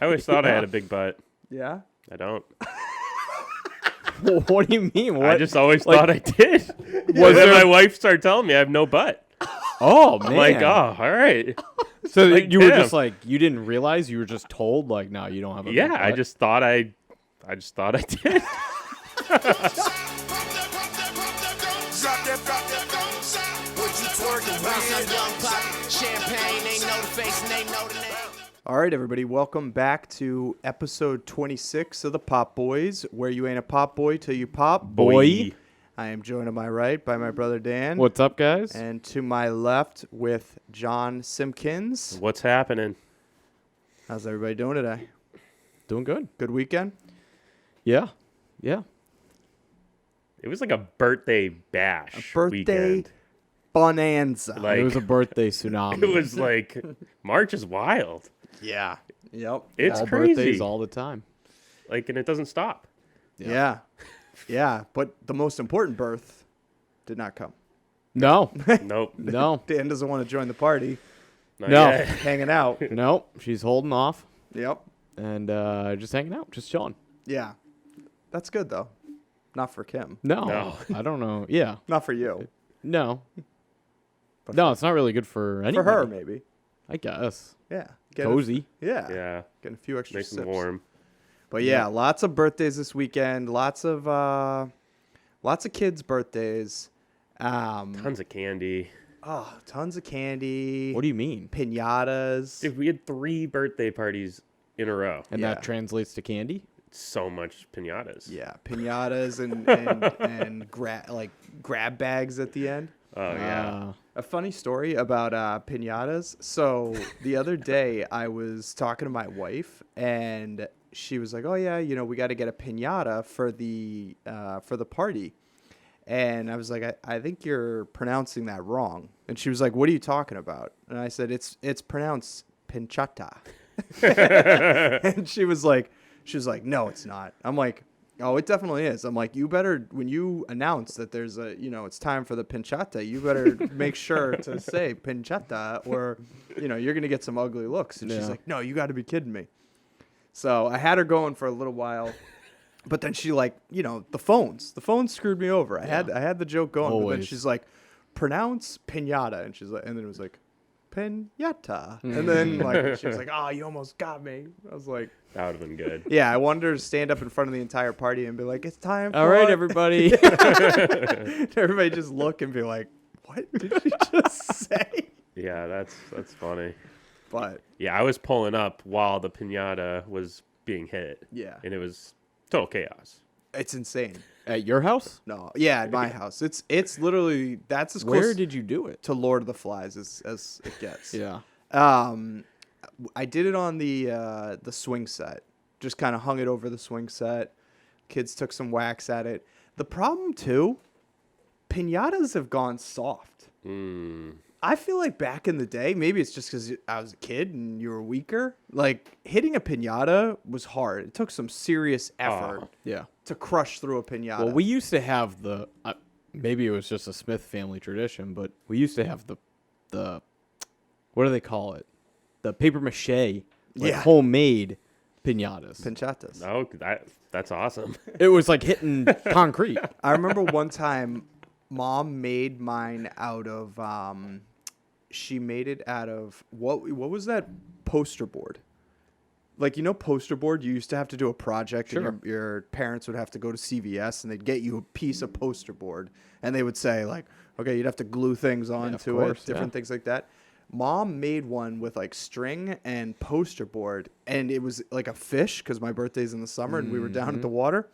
always thought I had a big butt. Yeah? I don't. What do you mean? What? I just always thought I did. Was then there- my wife started telling me I have no butt. Oh, man. I'm like, oh, all right. So like, you were damn. just like, you didn't realize, you were just told, like, no, you don't have a big Yeah, butt? I just thought I did. All right, everybody, welcome back to episode 26 of the Popboyz, where you ain't a pop boy till you pop. Boy. I am joined on my right by my brother Dan. What's up, guys? And to my left with John Simpkins. What's happening? How's everybody doing today? Doing good. Good weekend? Yeah. It was like a birthday bash Birthday weekend. bonanza. Like, It was a birthday tsunami. it was like, March is wild. Yeah. Yep. It's all crazy. birthdays all the time. Like, and it doesn't stop. Yeah. Yeah. But the most important birth did not come. No. Nope. No. Dan doesn't want to join the party. Not No. yet. Hanging out. No. She's holding off Yep. and just hanging out, just chilling. Yeah. That's good, though. Not for Kim. No. I don't know. Yeah. Not for you. No. But No, it's not really good for anybody. For her, maybe. I guess. Yeah. Cozy. Yeah. Yeah. Getting a few extra Nice sips. and warm. But yeah, lots of birthdays this weekend. Lots of kids' birthdays. Tons of candy. Oh, tons of candy. What do you mean? Pinatas. Dude, we had 3 birthday parties in a row. And Yeah. that translates to candy? So much pinatas. Yeah, pinatas and grab bags at the end. Oh, yeah. A funny story about pinatas. So the other day I was talking to my wife and she was like, "Oh yeah, we got to get a pinata for the party." And I was like, I think you're pronouncing that wrong. And she was like, "What are you talking about?" And I said, "It's pronounced pinchata." And she was like, "No, it's not." I'm like, "Oh, it definitely is." I'm like, "You better, when you announce that there's it's time for the pinchata, you better make sure to say pinchata or, you're going to get some ugly looks." And she's Yeah. like, "No, you got to be kidding me." So I had her going for a little while, but then she the phones screwed me over. I had the joke going, but then Always. she's like, "Pronounce pinata." And and then it was like, pinata. And then she was like, "Oh, you almost got me." I was like, That would have been good. yeah, I wanted her to stand up in front of the entire party and be like, "It's time for All right, everybody. Everybody just look and be like, "What did she just say?" Yeah, that's funny. But Yeah, I was pulling up while the pinata was being hit. yeah, And it was total chaos. it's insane. At your house? No, yeah, at my house, it's literally that's as Where close did you do it? to Lord of the Flies as it gets. Yeah. I did it on the swing set. Just kind of hung it over the swing set. Kids took some wax at it. The problem too, pinatas have gone soft. I feel like back in the day, maybe it's just because I was a kid and you were weaker. Like hitting a pinata was hard. It took some serious effort Yeah. to crush through a pinata. Well, we used to have the maybe it was just a Smith family tradition, but we used to have the what do they call it? The paper mache, homemade pinatas. Pinchatas. Oh, that's awesome. It was like hitting concrete. I remember one time, Mom made mine out of. She made it out of what was that poster board? Like poster board. You used to have to do a project, Sure. and your parents would have to go to CVS, and they'd get you a piece of poster board, and they would say like, okay, you'd have to glue things onto course, it, different things like that. Mom made one with like string and poster board, and it was like a fish because my birthday's in the summer, and we were down at the water.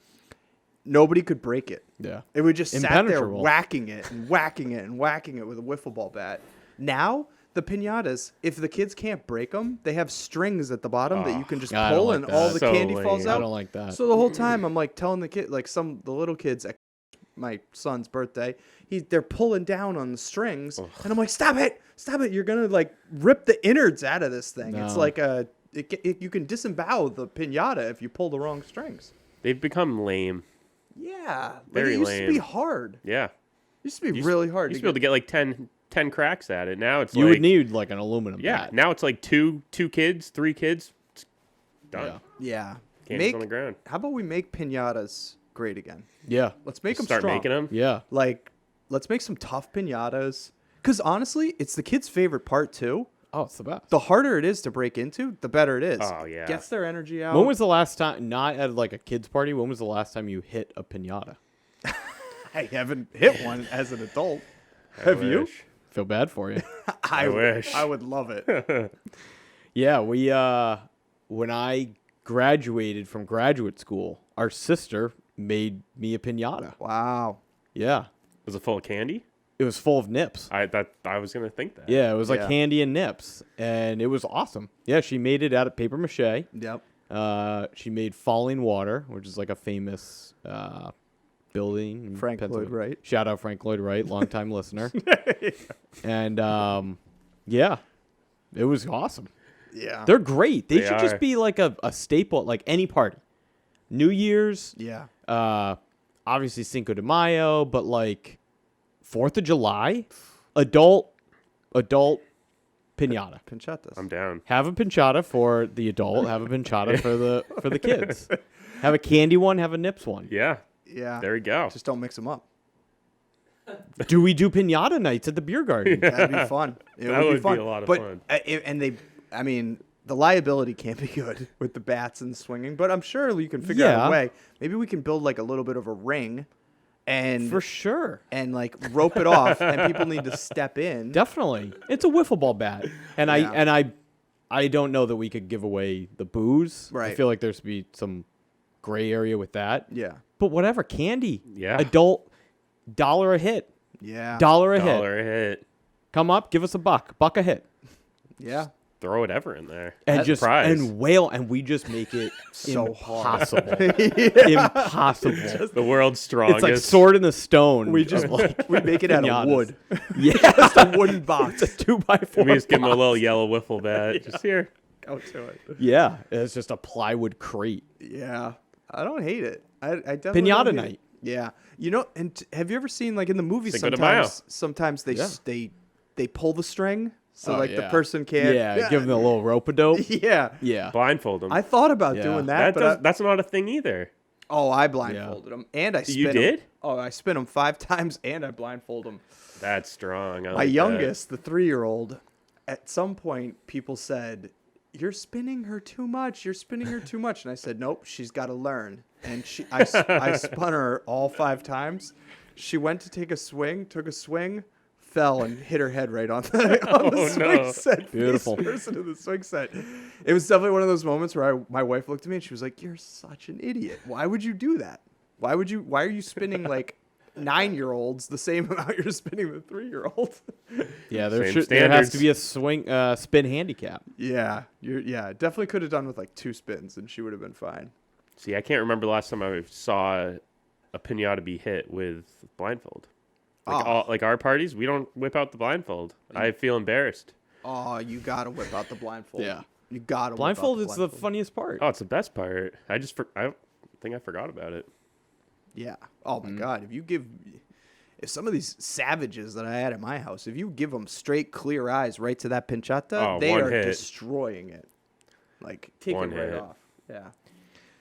Nobody could break it. Yeah. It would just sat there Impenetrable. whacking it and whacking it and whacking it with a wiffle ball bat. Now, the pinatas, if the kids can't break them, they have strings at the bottom that you can just I don't pull like and that. all the So candy falls lame. out. I don't like that. So the whole time I'm like telling the kid, like the little kids at my son's birthday, they're pulling down on the strings, and I'm like, stop it, you're gonna like rip the innards out of this thing. It's No. like you can disembowel the pinata if you pull the wrong strings. They've become lame. Yeah, but Very it used to be lame. hard. Yeah. It used to be really hard. You used to be able to get like 10 cracks at it. Now it's You like, would need like an aluminum yeah, bat. now it's like two kids, 3 kids, Done. Yeah. Yeah. Candy's on the ground. How about we make pinatas great again? Yeah. Let's make them Start strong. making them. Yeah. Like, let's make some tough pinatas. Because honestly, it's the kids' favorite part too. Oh, it's the best. The harder it is to break into, the better it is. Oh, yeah. Gets their energy out. When was the last time, not at like a kid's party, when was the last time you hit a pinata? I haven't hit one as an adult. I Have you? wish. Feel bad for you. I wish. I would love it. Yeah, we when I graduated from graduate school, our sister made me a pinata. Wow. Yeah. Was it full of candy? It was full of nips. I was gonna think that. Yeah, it was like Yeah. candy and nips, and it was awesome. Yeah, she made it out of paper mache. Yep. She made Falling Water, which is like a famous building. in Frank Lloyd Pennsylvania. Wright. Shout out Frank Lloyd Wright, longtime listener. And yeah, it was awesome. Yeah. They're great. They They should are. just be like a staple, like any party. New Year's, Yeah. obviously Cinco de Mayo, but like 4th of July, adult pinata. Pinchatas. I'm down. Have a pinchata for the adult. Have a pinchata for the kids. Have a candy one. Have a nips one. Yeah. Yeah. There we go. Just don't mix them up. Do we do pinata nights at the beer garden? That'd be fun. It That would be fun. a lot of but, fun. I mean, the liability can't be good with the bats and swinging, but I'm sure you can figure out Yeah. a way. Maybe we can build like a little bit of a ring and For sure. and like rope it off and people need to step in. Definitely. It's a wiffle ball bat. And Yeah. I don't know that we could give away the booze. I Right. feel like there's be some gray area with that. Yeah. But whatever, candy. Yeah. Adult $1 a hit. Yeah. $1 a hit. Dollar a hit. Come up, give us a buck a hit. Yeah. Throw whatever in there. And That's a just prize. and wail and we just make it So hard. impossible. Impossible. The world's strongest. It's like Sword in the Stone. We just we make it out of pinatas. wood. Yeah. Just a wooden box. It's a 2x4. We just give him a little yellow wiffle bat. Just here. Go to it. Yeah. It's just a plywood crate. Yeah. I don't hate it. I definitely Pinata don't hate night. it. Yeah. You know, and have you ever seen like in the movies Cinco de Mayo. sometimes they Yeah. they pull the string so Oh, like the yeah. person can't Yeah, give them a little rope-a-dope. Yeah. Yeah. Blindfold him. I thought about Yeah. doing that, but That's not a thing either. I blindfolded them and I spin You 'em. did? Oh, I spin them 5 times and I blindfold them. That's strong. I My like that. youngest, the 3-year-old, at some point people said, "You're spinning her too much. You're spinning her too much." And I said, "Nope, she's got to learn." And I spun her all 5 times. She went to take a swing, took a swing, fell and hit her head right on the swing no. set. Beautiful. Face first into the swing set. It was definitely one of those moments where my wife looked at me and she was like, "You're such an idiot. Why would you do that? Why are you spinning like 9-year-olds the same amount you're spinning the 3-year-old?" Yeah, Same there has standards. to be a spin handicap. Yeah, definitely could have done with like 2 spins and she would have been fine. See, I can't remember the last time I saw a pinata be hit with blindfold. Like our parties, we don't whip out the blindfold. I feel embarrassed. Oh, you gotta whip out the blindfold. Yeah. You gotta Blindfold whip is out the blindfold. funniest part. Oh, it's the best part. I think I forgot about it. Yeah. Oh my God. If some of these savages that I had at my house, if you give them straight clear eyes right to that pinchata, Oh, they one are hit. destroying it. Like take One it right hit. off. Yeah.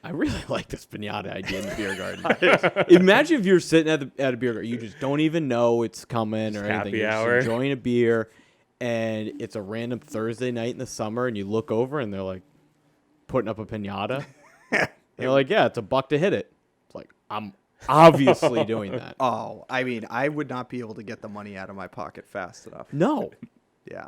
I really like this pinata idea in the beer garden. Imagine if you're sitting at a beer garden, you just don't even know it's coming or anything. happy You're just hour. enjoying a beer, and it's a random Thursday night in the summer, and you look over and they're like putting up a pinata. You're like, yeah, it's $1 to hit it. It's like, I'm obviously doing that. Oh, I mean, I would not be able to get the money out of my pocket fast enough. No, Yeah.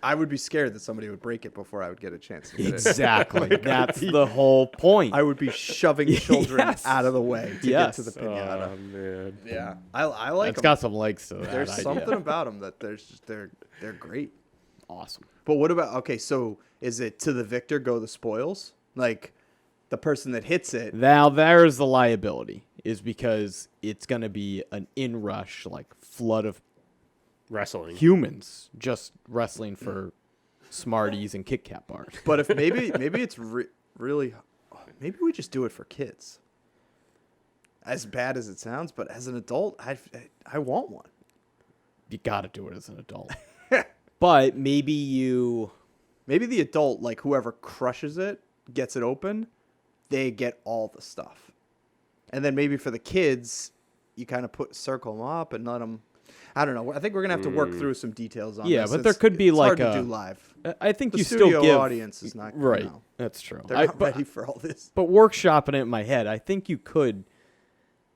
I would be scared that somebody would break it before I would get a chance to get it. exactly. That's the whole point. I would be shoving children Yes. out of the way to Yes. get to the pinata. Oh, man. Yeah. I like It's them. got some legs to that. There's idea. something about them that they're great. awesome. But what about, okay, so is it to the victor go the spoils? Like the person that hits it. Now there's the liability, is because it's gonna be an inrush, like flood of Wrestling. humans just wrestling for Smarties and Kit Kat bars. But if maybe it's really, maybe we just do it for kids. As bad as it sounds, but as an adult, I want one. You gotta do it as an adult. But maybe Maybe the adult, like whoever crushes it, gets it open, they get all the stuff. And then maybe for the kids, you kind of circle them up and let them. I don't know. I think we're gonna have to work through some details on this. Yeah, but there could be it's like hard to do live. I think The you studio still give audience is not right. You know, That's true. they're not ready for all this. But workshopping it in my head, I think you could,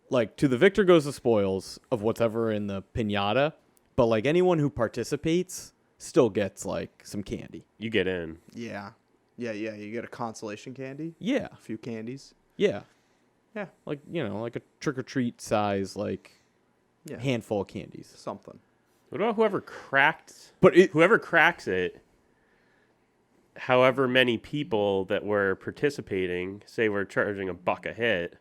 like, to the victor goes the spoils of whatever in the piñata, but like anyone who participates still gets like some candy. You get in. Yeah. You get a consolation candy, Yeah, a few candies. yeah, Yeah, like like a trick or treat size like yeah, handful of candies. something. What about whoever cracks? But Whoever cracks it, however many people that were participating, say we're charging $1 a hit,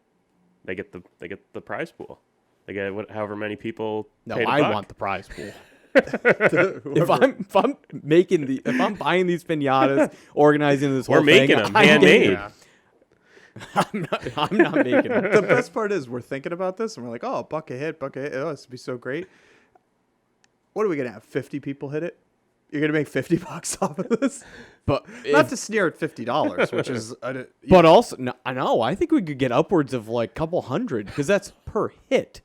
they get the prize pool. They get however many people. no, paid I $1. want the prize pool. if I'm buying these piñatas, organizing this whole We're making thing, them I'm handmade. Yeah. I'm not making them. The best part is we're thinking about this and we're like, oh, $1 a hit. Oh, this would be so great. What are we gonna have? 50 people hit it? You're gonna make $50 off of this? But Not to sneer at $50, which is. But also, no, I know. I think we could get upwards of like a couple hundred because that's per hit.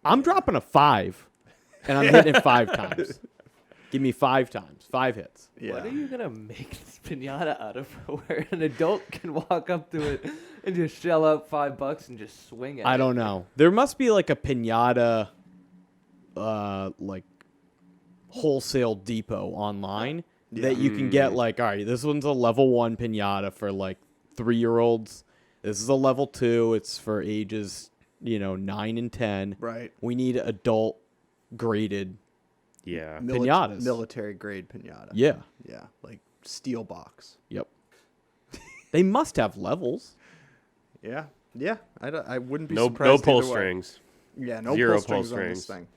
I'm dropping a 5, and I'm hitting it 5 times. Give me 5 times, 5 hits. Yeah. What are you gonna make this pinata out of, where an adult can walk up to it and just shell out $5 and just swing it? I don't know. There must be like a piñata, like wholesale depot online that you can get. Like, all right, this one's a level 1 piñata for like 3-year-olds. This is a level 2. It's for ages 9 and 10. Right. We need adult graded. Yeah. Piñatas. Military grade pinata. Yeah. Yeah. Like steel box. Yep. They must have levels. Yeah. Yeah. I wouldn't be No surprised. pull either way. strings. Yeah. No Zero pull strings pull on this strings. thing.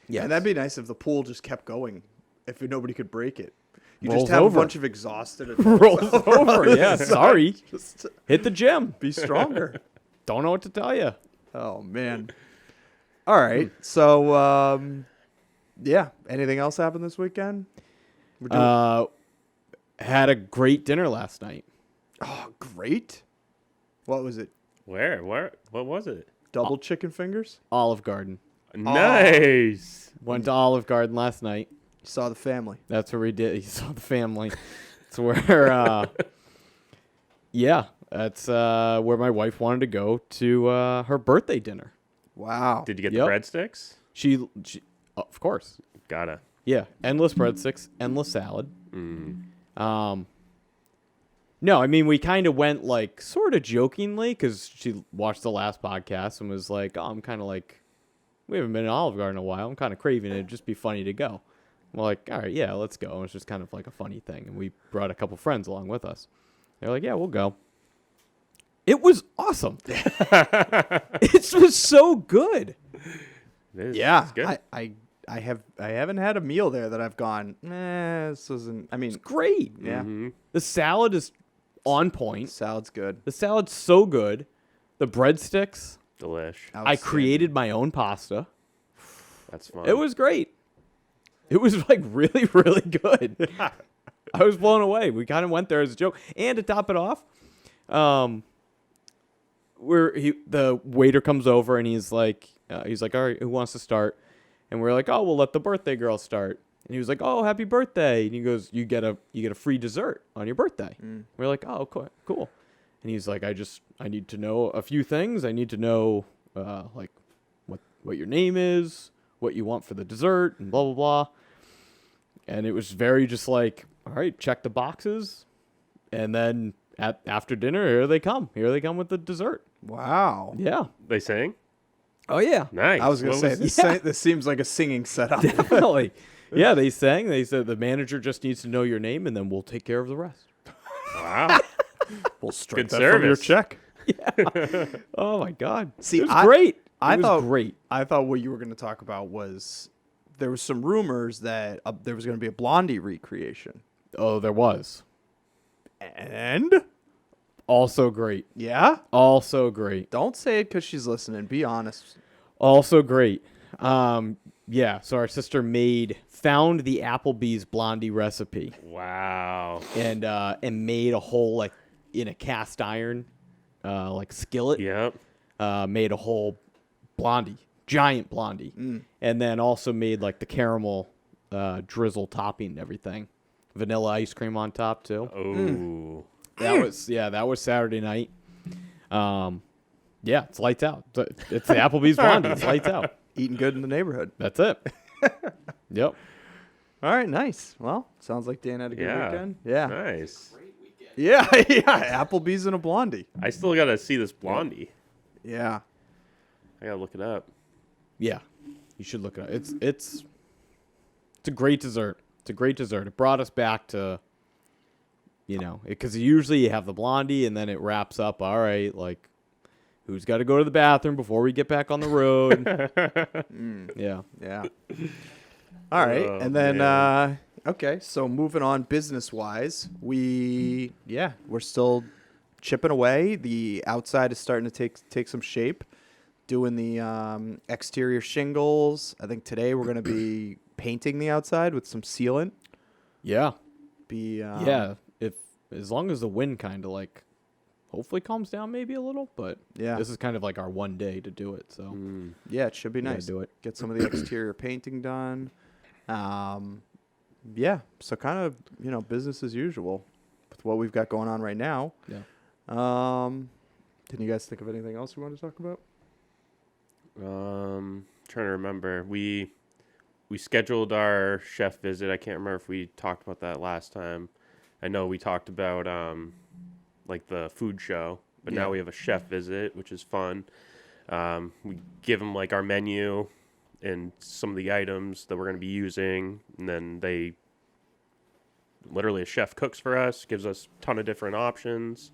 Yeah. And that'd be nice if the pool just kept going. If nobody could break it. You Rolls just have over. a bunch of exhausted adults Rolls over. Yeah. Sorry. Sorry. Just Hit the gym. be stronger. Don't know what to tell you. Oh man. All right. So yeah. Anything else happened this weekend? We're doing- Had a great dinner last night. oh, great. What was it? Where? What was it? Double chicken fingers? Olive Garden. Nice. Went to Olive Garden last night. Saw the family. That's where we did. You saw the family. It's where, yeah, that's where my wife wanted to go to her birthday dinner. Wow. Did you get Yep. the breadsticks? She of course, Gotta. yeah, endless breadsticks, endless salad. Mm. No, I mean we kind of went like sort of jokingly because she watched the last podcast and was like, "Oh, I'm kind of like, we haven't been to Olive Garden in a while. I'm kind of craving it. It'd just be funny to go." I'm like, "All right, yeah, let's go." And it's just kind of like a funny thing, and we brought a couple friends along with us. They're like, "Yeah, we'll go." It was awesome. It was so good. Yeah. It's good. I haven't had a meal there that I've gone, this isn't. I mean, It's great. yeah. Mm-hmm. The salad is on point. Salad's good. The salad's so good. The breadsticks. Delish. I Outstanding. created my own pasta. That's fun. It was great. It was like really, really good. I was blown away. We kind of went there as a joke. And to top it off, the waiter comes over and he's like, all right, who wants to start? And we're like, oh, we'll let the birthday girl start. And he was like, oh, happy birthday. And he goes, you get a free dessert on your birthday. We're like, oh, cool. And he's like, I need to know a few things. I need to know like what your name is, what you want for the dessert, and blah, blah, blah. And it was very just like, all right, check the boxes. And then after dinner, here they come. Here they come with the dessert. Wow. Yeah. They sang? Oh, yeah. Nice. I was gonna What say was- this seems like a singing setup. Definitely. Yeah, they sang. They said the manager just needs to know your name, and then we'll take care of the rest. Wow. We'll strike Good that from your service. check. Oh, my God. See, it was great. I It was thought great. I thought what you were going to talk about was there was some rumors that there was going to be a Blondie recreation. Oh, there was. And Also great. yeah, Also great. don't say it because she's listening. Be honest. Also great. Yeah, so our sister found the Applebee's Blondie recipe Wow. and made a whole like in a cast iron, like skillet. Yep. Made a whole blondie, giant blondie, and then also made like the caramel drizzle topping and everything, vanilla ice cream on top too. Oh. That was Saturday night. Yeah, it's lights out. It's the Applebee's blondie. It's lights out. Eating good in the neighborhood. That's it. Yep. All right, nice. Well, sounds like Dan had a good weekend. Yeah. Nice. Yeah, yeah. Applebee's and a blondie. I still got to see this blondie. Yeah. I got to look it up. Yeah, you should look it up. It's a great dessert. It's a great dessert. It brought us back to, because usually you have the blondie and then it wraps up. All right, like, who's got to go to the bathroom before we get back on the road? Yeah. Yeah. All right. Oh, and then, man. okay, so moving on business-wise, we're still chipping away. The outside is starting to take some shape, doing the exterior shingles. I think today we're going to be painting the outside with some sealant. Yeah. Yeah. As long as the wind kind of like hopefully calms down maybe a little, but Yeah. this is kind of like our one day to do it. So Yeah, it should be we gotta nice. do it. Get some of the exterior painting done. Yeah, so kind of, business as usual with what we've got going on right now. Yeah. Can you guys think of anything else you want to talk about? Trying to remember. We scheduled our chef visit. I can't remember if we talked about that last time. I know we talked about like the food show, but now we have a chef visit, which is fun. We give them like our menu and some of the items that we're going to be using, and then literally a chef cooks for us, gives us a ton of different options,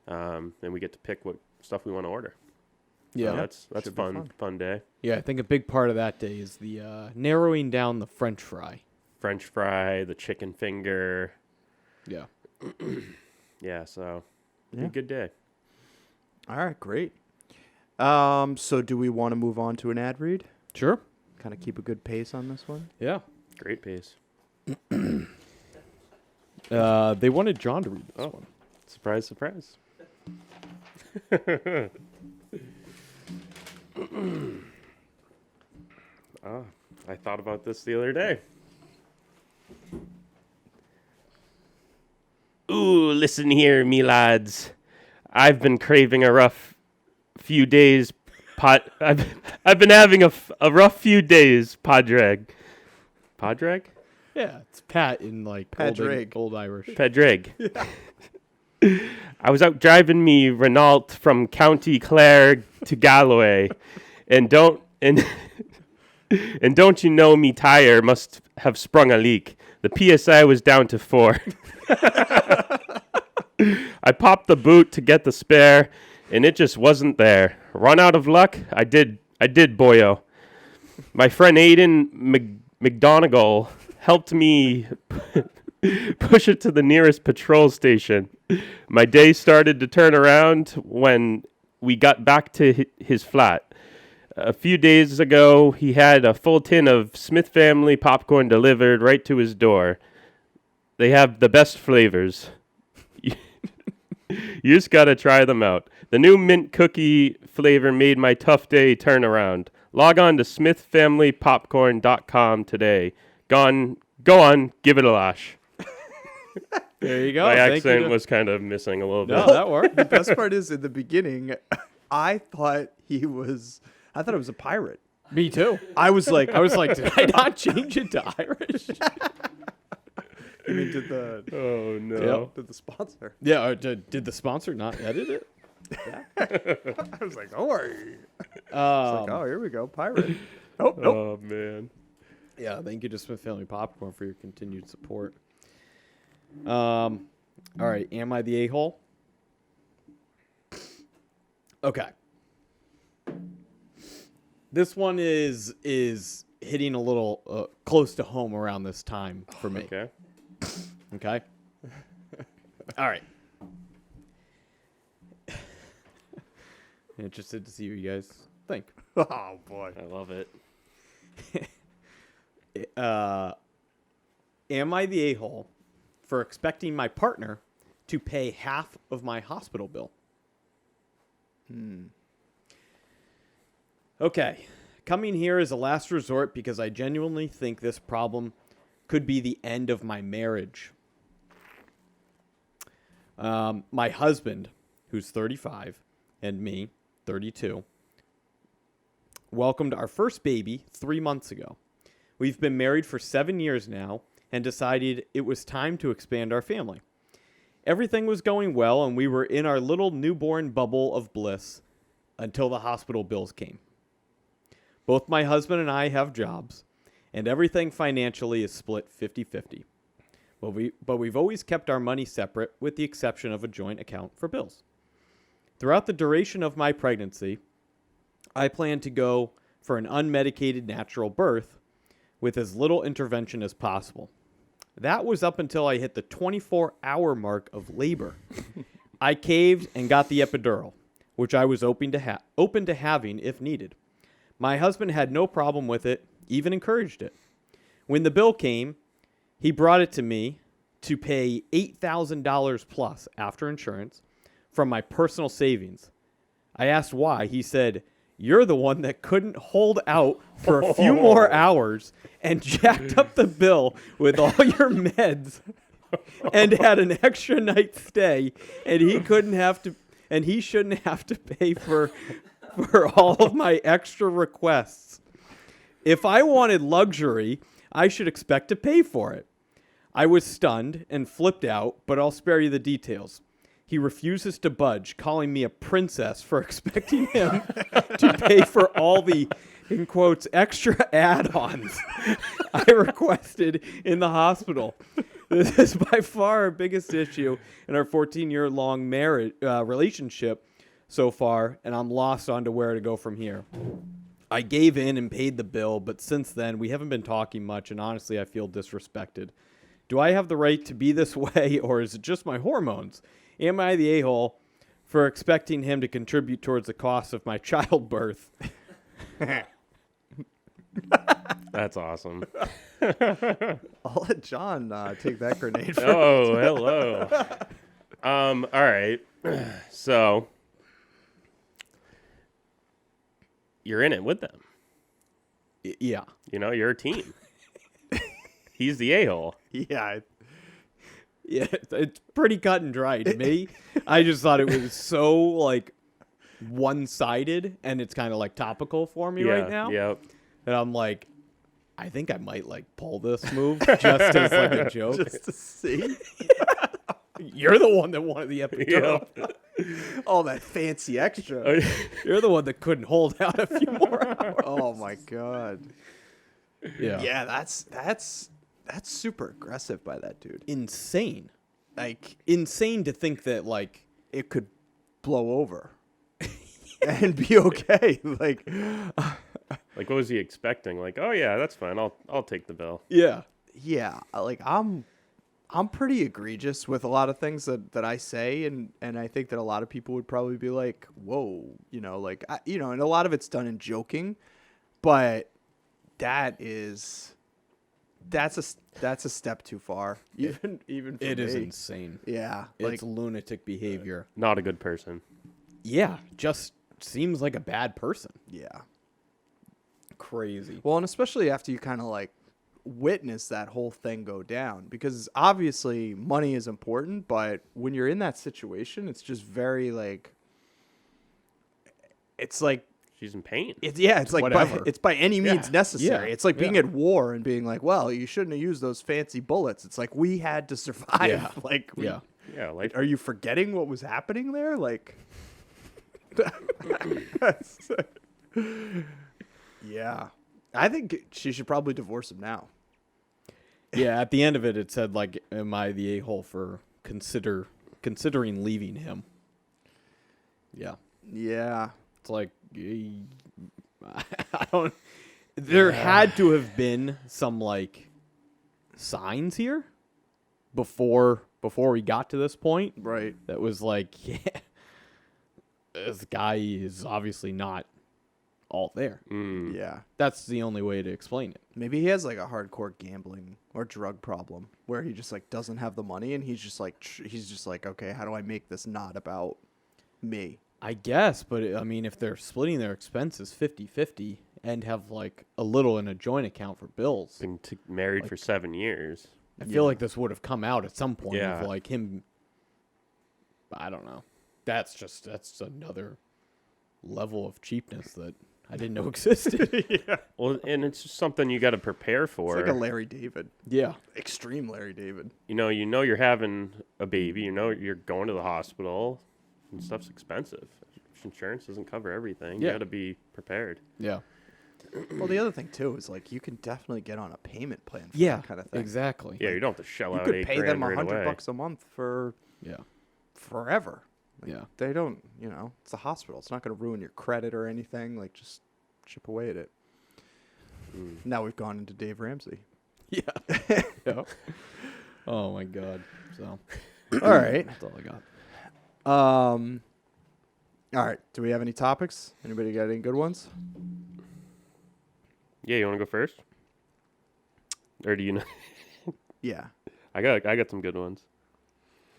and we get to pick what stuff we want to order. Yeah. So that's Should be fun day. Yeah, I think a big part of that day is the narrowing down the French fry. French fry, the chicken finger. Yeah. Yeah, so Yeah. a good day. All right, great. So do we want to move on to an ad read? Sure. Kind of keep a good pace on this one? Yeah. Great pace. They wanted John to read this one. Surprise, surprise. I thought about this the other day. Ooh, listen here, me lads. I've been craving a rough few days. I've been having a rough few days. Padraig. Yeah, it's Pat in like Padraig. old Irish. Padraig. I was out driving me Renault from County Clare to Galloway, and don't you know me tire must have sprung a leak. The PSI was down to 4. I popped the boot to get the spare, and it just wasn't there. Run out of luck? I did, boyo. My friend Aiden McDonagall helped me push it to the nearest patrol station. My day started to turn around when we got back to his flat. A few days ago, he had a full tin of Smith family popcorn delivered right to his door. They have the best flavors. You just gotta try them out. The new mint cookie flavor made my tough day turn around. Log on to smithfamilypopcorn.com today. Go on, give it a lash. There you go. My Thank accent you. was kind of missing a little bit. No, that worked. The best part is in the beginning, I thought it was a pirate. Me too. I was like, Did I not change it to Irish? I mean, did Oh the sponsor? Yeah. Did the sponsor not edit it? I was like, don't worry. Oh, here we go, pirate. Oh, nope. Oh man. Yeah, thank you to Smith Family Popcorn for your continued support. All right, am I the a-hole? Okay. This one is hitting a little close to home around this time for me. Okay. Okay. All right. Interested to see what you guys think. Oh boy. I love it. Am I the a-hole for expecting my partner to pay half of my hospital bill. Okay, coming here is a last resort because I genuinely think this problem could be the end of my marriage. My husband, who's 35, and me, 32, welcomed our first baby 3 months ago. We've been married for 7 years now and decided it was time to expand our family. Everything was going well, and we were in our little newborn bubble of bliss until the hospital bills came. Both my husband and I have jobs, and everything financially is split 50-50. But we've always kept our money separate, with the exception of a joint account for bills. Throughout the duration of my pregnancy, I plan to go for an unmedicated natural birth with as little intervention as possible. That was up until I hit the 24-hour mark of labor. I caved and got the epidural, which I was open to having if needed. My husband had no problem with it, even encouraged it. When the bill came, he brought it to me to pay $8,000 plus after insurance from my personal savings. I asked why. He said, "You're the one that couldn't hold out for a few more hours and jacked up the bill with all your meds and had an extra night stay, and he shouldn't have to pay for all of my extra requests. If I wanted luxury, I should expect to pay for it." I was stunned and flipped out, but I'll spare you the details. He refuses to budge, calling me a princess for expecting him to pay for all the, in quotes, extra add-ons I requested in the hospital. This is by far our biggest issue in our 14-year-long marriage relationship so far, and I'm lost on to where to go from here. I gave in and paid the bill, but since then, we haven't been talking much, and honestly, I feel disrespected. Do I have the right to be this way, or is it just my hormones? Am I the a-hole for expecting him to contribute towards the cost of my childbirth? That's awesome. I'll let John take that grenade first. Oh, hello. All right. So you're in it with them. Yeah. You know, you're a team. He's the a-hole. Yeah. Yeah, it's pretty cut and dry to me. I just thought it was so, like, one-sided, and it's kind of, like, topical for me right now. Yep. And I'm like, I think I might, like, pull this move just as, like, a joke. Just to see. You're the one that wanted the epidural. All that fancy extra. You're the one that couldn't hold out a few more hours. Oh, my God. Yeah. Yeah, that's super aggressive by that dude. Insane. Like, Insane to think that, like, it could blow over and be okay. Like what was he expecting? Like, oh yeah, that's fine. I'll take the bill. yeah. yeah, like I'm pretty egregious with a lot of things that I say, and I think that a lot of people would probably be like, whoa, like, and a lot of it's done in joking, but that's a step too far. Even for It is me. insane. Yeah, It's lunatic behavior. Not a good person. Yeah, just seems like a bad person. yeah. Crazy. Well, and especially after you kind of like witness that whole thing go down, because obviously money is important, but when you're in that situation, it's just very like, it's like, She's in pain. it's like Whatever. it's by any means necessary. Yeah. It's like being Yeah. at war and being like, well, you shouldn't have used those fancy bullets. It's like we had to survive. Yeah. Like, Yeah. Yeah, like are you forgetting what was happening there? Like, yeah, I think she should probably divorce him now. Yeah, at the end of it, it said, like, am I the a-hole for considering leaving him? Yeah. Yeah. It's like, I don't, there had to have been some, like, signs here before we got to this point. Right. That was like, yeah, this guy is obviously not all there. Mm. Yeah. That's the only way to explain it. Maybe he has like a hardcore gambling or drug problem where he just like doesn't have the money and he's just like, okay, how do I make this not about me? I guess, but I mean, if they're splitting their expenses 50-50 and have like a little in a joint account for bills, Been married for 7 years. I feel like this would have come out at some point Yeah. of like him. I don't know. That's another level of cheapness that I didn't know existed. Well, and it's just something you got to prepare for. It's like a Larry David, Yeah. extreme Larry David. you know you're having a baby. You know you're going to the hospital, and stuff's expensive. Insurance doesn't cover everything. Yeah. You got to be prepared. Yeah. Well, the other thing too is like you can definitely get on a payment plan for that kind of thing. Exactly. Yeah, you don't have to shell You out could $8 pay them grand right away. $100 a month for Yeah. forever. Like, Yeah. They don't, it's a hospital. It's not going to ruin your credit or anything. Like, just chip away at it. Now we've gone into Dave Ramsey. Yeah. Yeah. Oh my God. So All right. that's all I got. All right. Do we have any topics? Anybody got any good ones? Yeah, you want to go first, or do you know? Yeah. I got some good ones.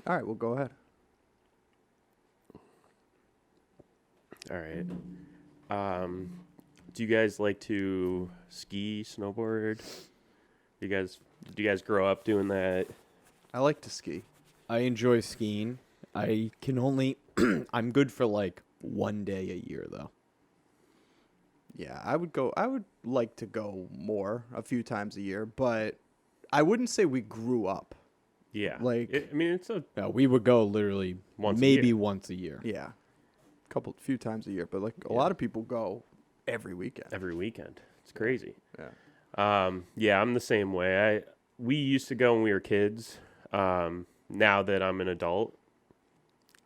All right. Well, go ahead. All right. Do you guys like to ski, snowboard? Did you guys grow up doing that? I like to ski. I enjoy skiing. I can only I'm good for like one day a year though. Yeah, I would like to go more, a few times a year, but I wouldn't say we grew up. Yeah. Like- I mean, it's a No, we would go literally Once a maybe year. once a year. Yeah. Few times a year, but like a lot of people go every weekend. every weekend. It's crazy. Yeah. Yeah, I'm the same way. We used to go when we were kids. Now that I'm an adult,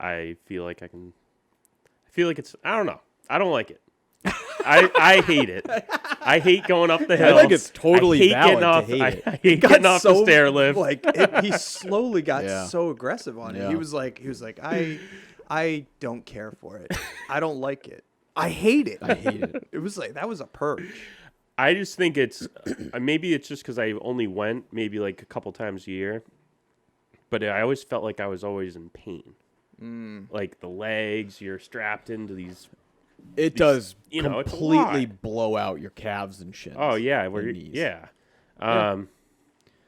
I feel like it's, I don't know. I don't like it. I hate it. I hate going up the hill. I think it's totally I hate valid getting to off, hate it. I hate getting off the stair lift. Like he slowly got Yeah. so aggressive on it. Yeah. He was like, I don't care for it. I don't like it. I hate it. I hate it. It was like that was a purge. I just think it's maybe it's just because I only went maybe like a couple times a year, but I always felt like I was always in pain. Like the legs, you're strapped into these. It does you know, it's a completely lot. blow out your calves and shins. Oh yeah, and where knees. yeah.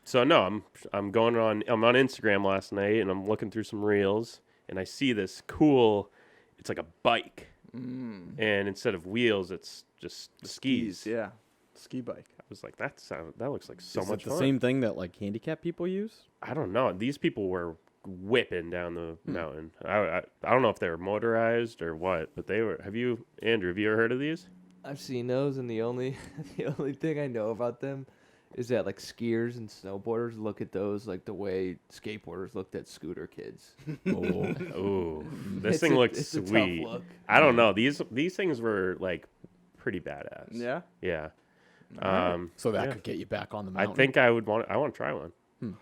So no, I'm on Instagram last night and I'm looking through some reels and I see this cool. It's like a bike, and instead of wheels, it's just the skis. Yeah. Ski bike. I was like, that looks like so Is much it the fun. same thing that like handicapped people use? I don't know. These people were whipping down the mountain. I don't know if they were motorized or what, but they were. Andrew, have you ever heard of these? I've seen those, and the only thing I know about them is that like skiers and snowboarders look at those like the way skateboarders looked at scooter kids. Oh, this It's thing a- looks it's a tough sweet. look. I don't know. These things were like pretty badass. Yeah. Yeah. So that Yeah. could get you back on the I mountain. think I want to try one.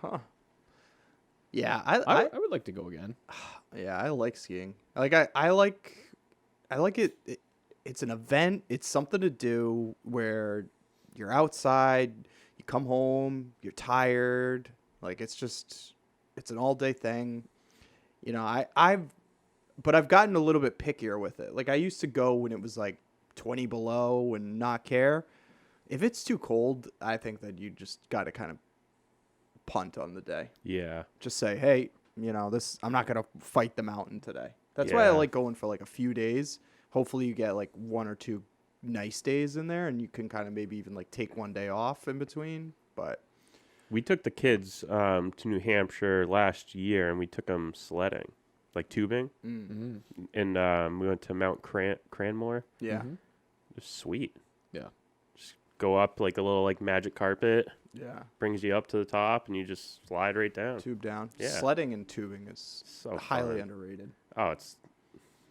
Huh. Yeah, I would like to go again. yeah, I like skiing. Like I like it. It's an event. It's something to do where you're outside, you come home, you're tired. Like it's an all day thing. You know, but I've gotten a little bit pickier with it. Like I used to go when it was like 20 below and not care. If it's too cold, I think that you just got to kind of punt on the day. Yeah. Just say, hey, I'm not going to fight the mountain today. That's why I Yeah. like going for like a few days. Hopefully you get like 1 or 2 nice days in there and you can kind of maybe even like take 1 day off in between. But We took the kids to New Hampshire last year, and we took them sledding, like tubing, and we went to Mount Cranmore. yeah, Mhm. It was sweet. Yeah. Just go up like a little like magic carpet, yeah, brings you up to the top, and you just slide right down. tube down. Yeah. Sledding and tubing is So highly fun. underrated. Oh, it's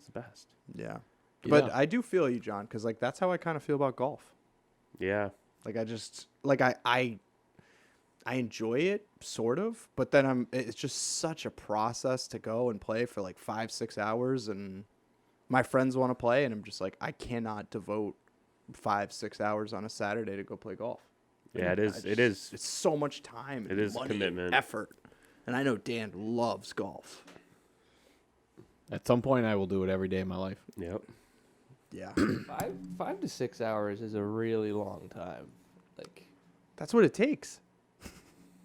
the best. Yeah. But Yeah. I do feel you, John, because like that's how I kind of feel about golf. Yeah. Like I just like I enjoy it sort of, but then it's just such a process to go and play for like 5-6 hours, and my friends want to play, and I'm just like I cannot devote 5-6 hours on a Saturday to go play golf. Yeah, it is. It is. It's so much time. It is money, commitment. and effort. And I know Dan loves golf. At some point, I will do it every day of my life. Yep. Yeah. 5 to 6 hours is a really long time. Like, That's what it takes.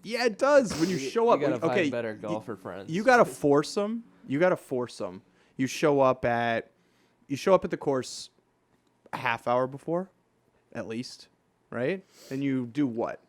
Yeah, it does. When you show up, you gotta okay, find better golfer friends. you gotta force them. You show up at the course a half hour before, at least, right? And you do what?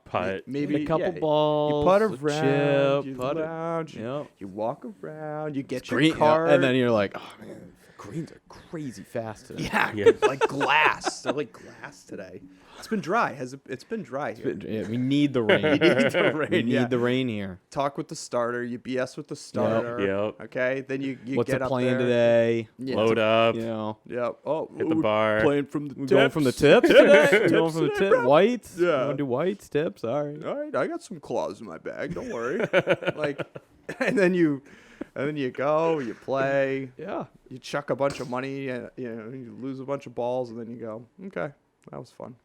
Putt. Maybe a couple yeah, balls. You putt a around. chip, You putt it. lounge. Yep. You walk around. You get your Green, card. and then you're like, oh man, the greens are crazy fast today. yeah, like glass. They're like glass today. It's been dry. It's been dry here. Yeah, we need the rain. We need the rain. We need yeah. the rain here. Talk with the starter. You BS with the starter. Yep. Okay. Then you What's get the up plan there. today? Yeah. Load up. You know, Yep. Oh, Hit the we're bar. Playing from the we tips. going from the tips today. Tips Going from the today, tip. bro. Whites. Yeah. You want to do whites? Tips. All right. All right, I got some claws in my bag. Don't worry. Like, and then you go, you play, Yeah. you chuck a bunch of money, and you lose a bunch of balls, and then you go, okay, that was fun.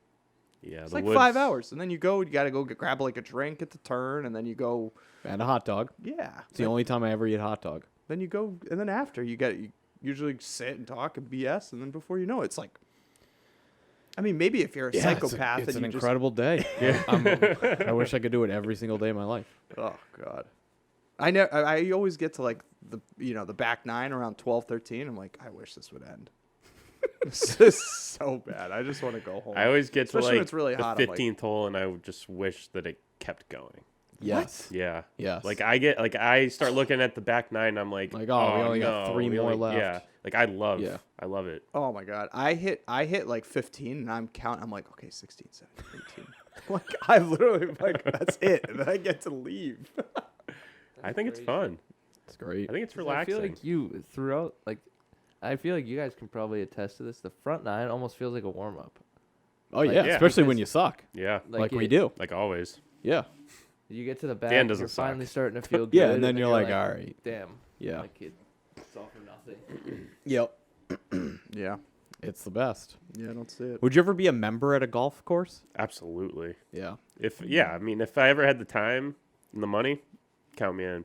Yeah. It's the like woods. 5 hours, and then you gotta go grab like a drink at the turn, and then you go, And a hot dog. yeah. It's the only time I ever eat hot dog. Then you go, and then after you usually sit and talk and BS, and then before you know it, it's like, I mean, maybe if you're a psychopath It's and an you incredible day. Yeah. I wish I could do it every single day of my life. just, oh god, I always get to like the back nine around 12-13. I'm like, I wish this would end. This is so bad. I just want to go home. I always get Especially to when like it's really the hot, I'm like- 15th hole, and I would just wish that it kept going. Yes. Yeah. Yes. Like I start looking at the back nine. And I'm like, Like, oh, we only got no, 3 we more only- left. Yeah. Like I love it. Oh my god, I hit like 15, and I'm counting. I'm like, okay, 16, 17, 18. Like I literally like that's it, and then I get to leave. I think it's fun. It's great. I think it's 'Cause relaxing. I feel like you throughout, like, I feel like you guys can probably attest to this. The front nine almost feels like a warm up. Oh, Like, yeah. yeah, Especially when because- you suck. yeah. Like we it- do. Like always. Yeah. You get to the back, Dan doesn't you're suck. finally starting to feel good. Yeah, and then you're like, all right. damn. Yeah. Like it's all for nothing. Yep. Yeah, It's the best. yeah, I don't see it. Would you ever be a member at a golf course? Absolutely. Yeah. I mean, if I ever had the time and the money, count me in.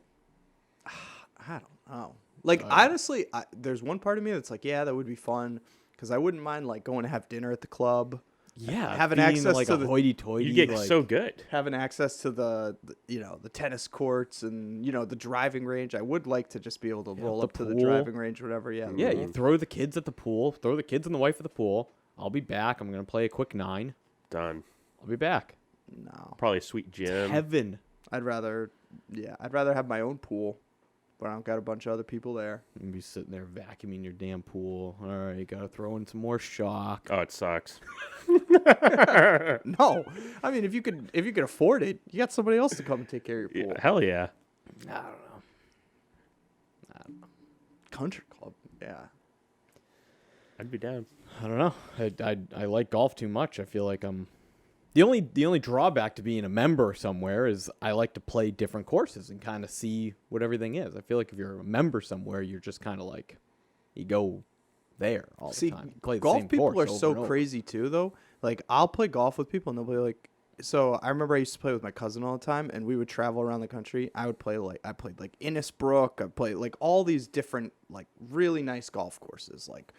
I don't know. Like honestly, there's one part of me that's like, yeah, that would be fun because I wouldn't mind like going to have dinner at the club, Yeah. Having being access like to a the- hoity-toity. You get like, so good. having access to the tennis courts and the driving range. I would like to just be able to roll the up to the pool. driving range, whatever. Yeah. Yeah, you throw the kids at the pool, throw the kids and the wife at the pool. I'll be back. I'm going to play a quick 9. Done. I'll be back. No, Probably a sweet gym. Heaven. I'd rather have my own pool, but I don't got a bunch of other people there. You'll be sitting there vacuuming your damn pool. All right, you got to throw in some more shock. Oh, it sucks. No, I mean if you could afford it, you got somebody else to come and take care of your pool. Yeah, hell yeah. I don't know. Country club, yeah. I'd be down. I don't know. I like golf too much. I feel like I'm the only drawback to being a member somewhere is I like to play different courses and kind of see what everything is. I feel like if you're a member somewhere, you're just kind of like you go there all See, the time. You play the golf same people course are over so and over. crazy too, though. Like I'll play golf with people, and they'll be like, so I remember I used to play with my cousin all the time, and we would travel around the country. I played like Innisbrook. I played like all these different like really nice golf courses, like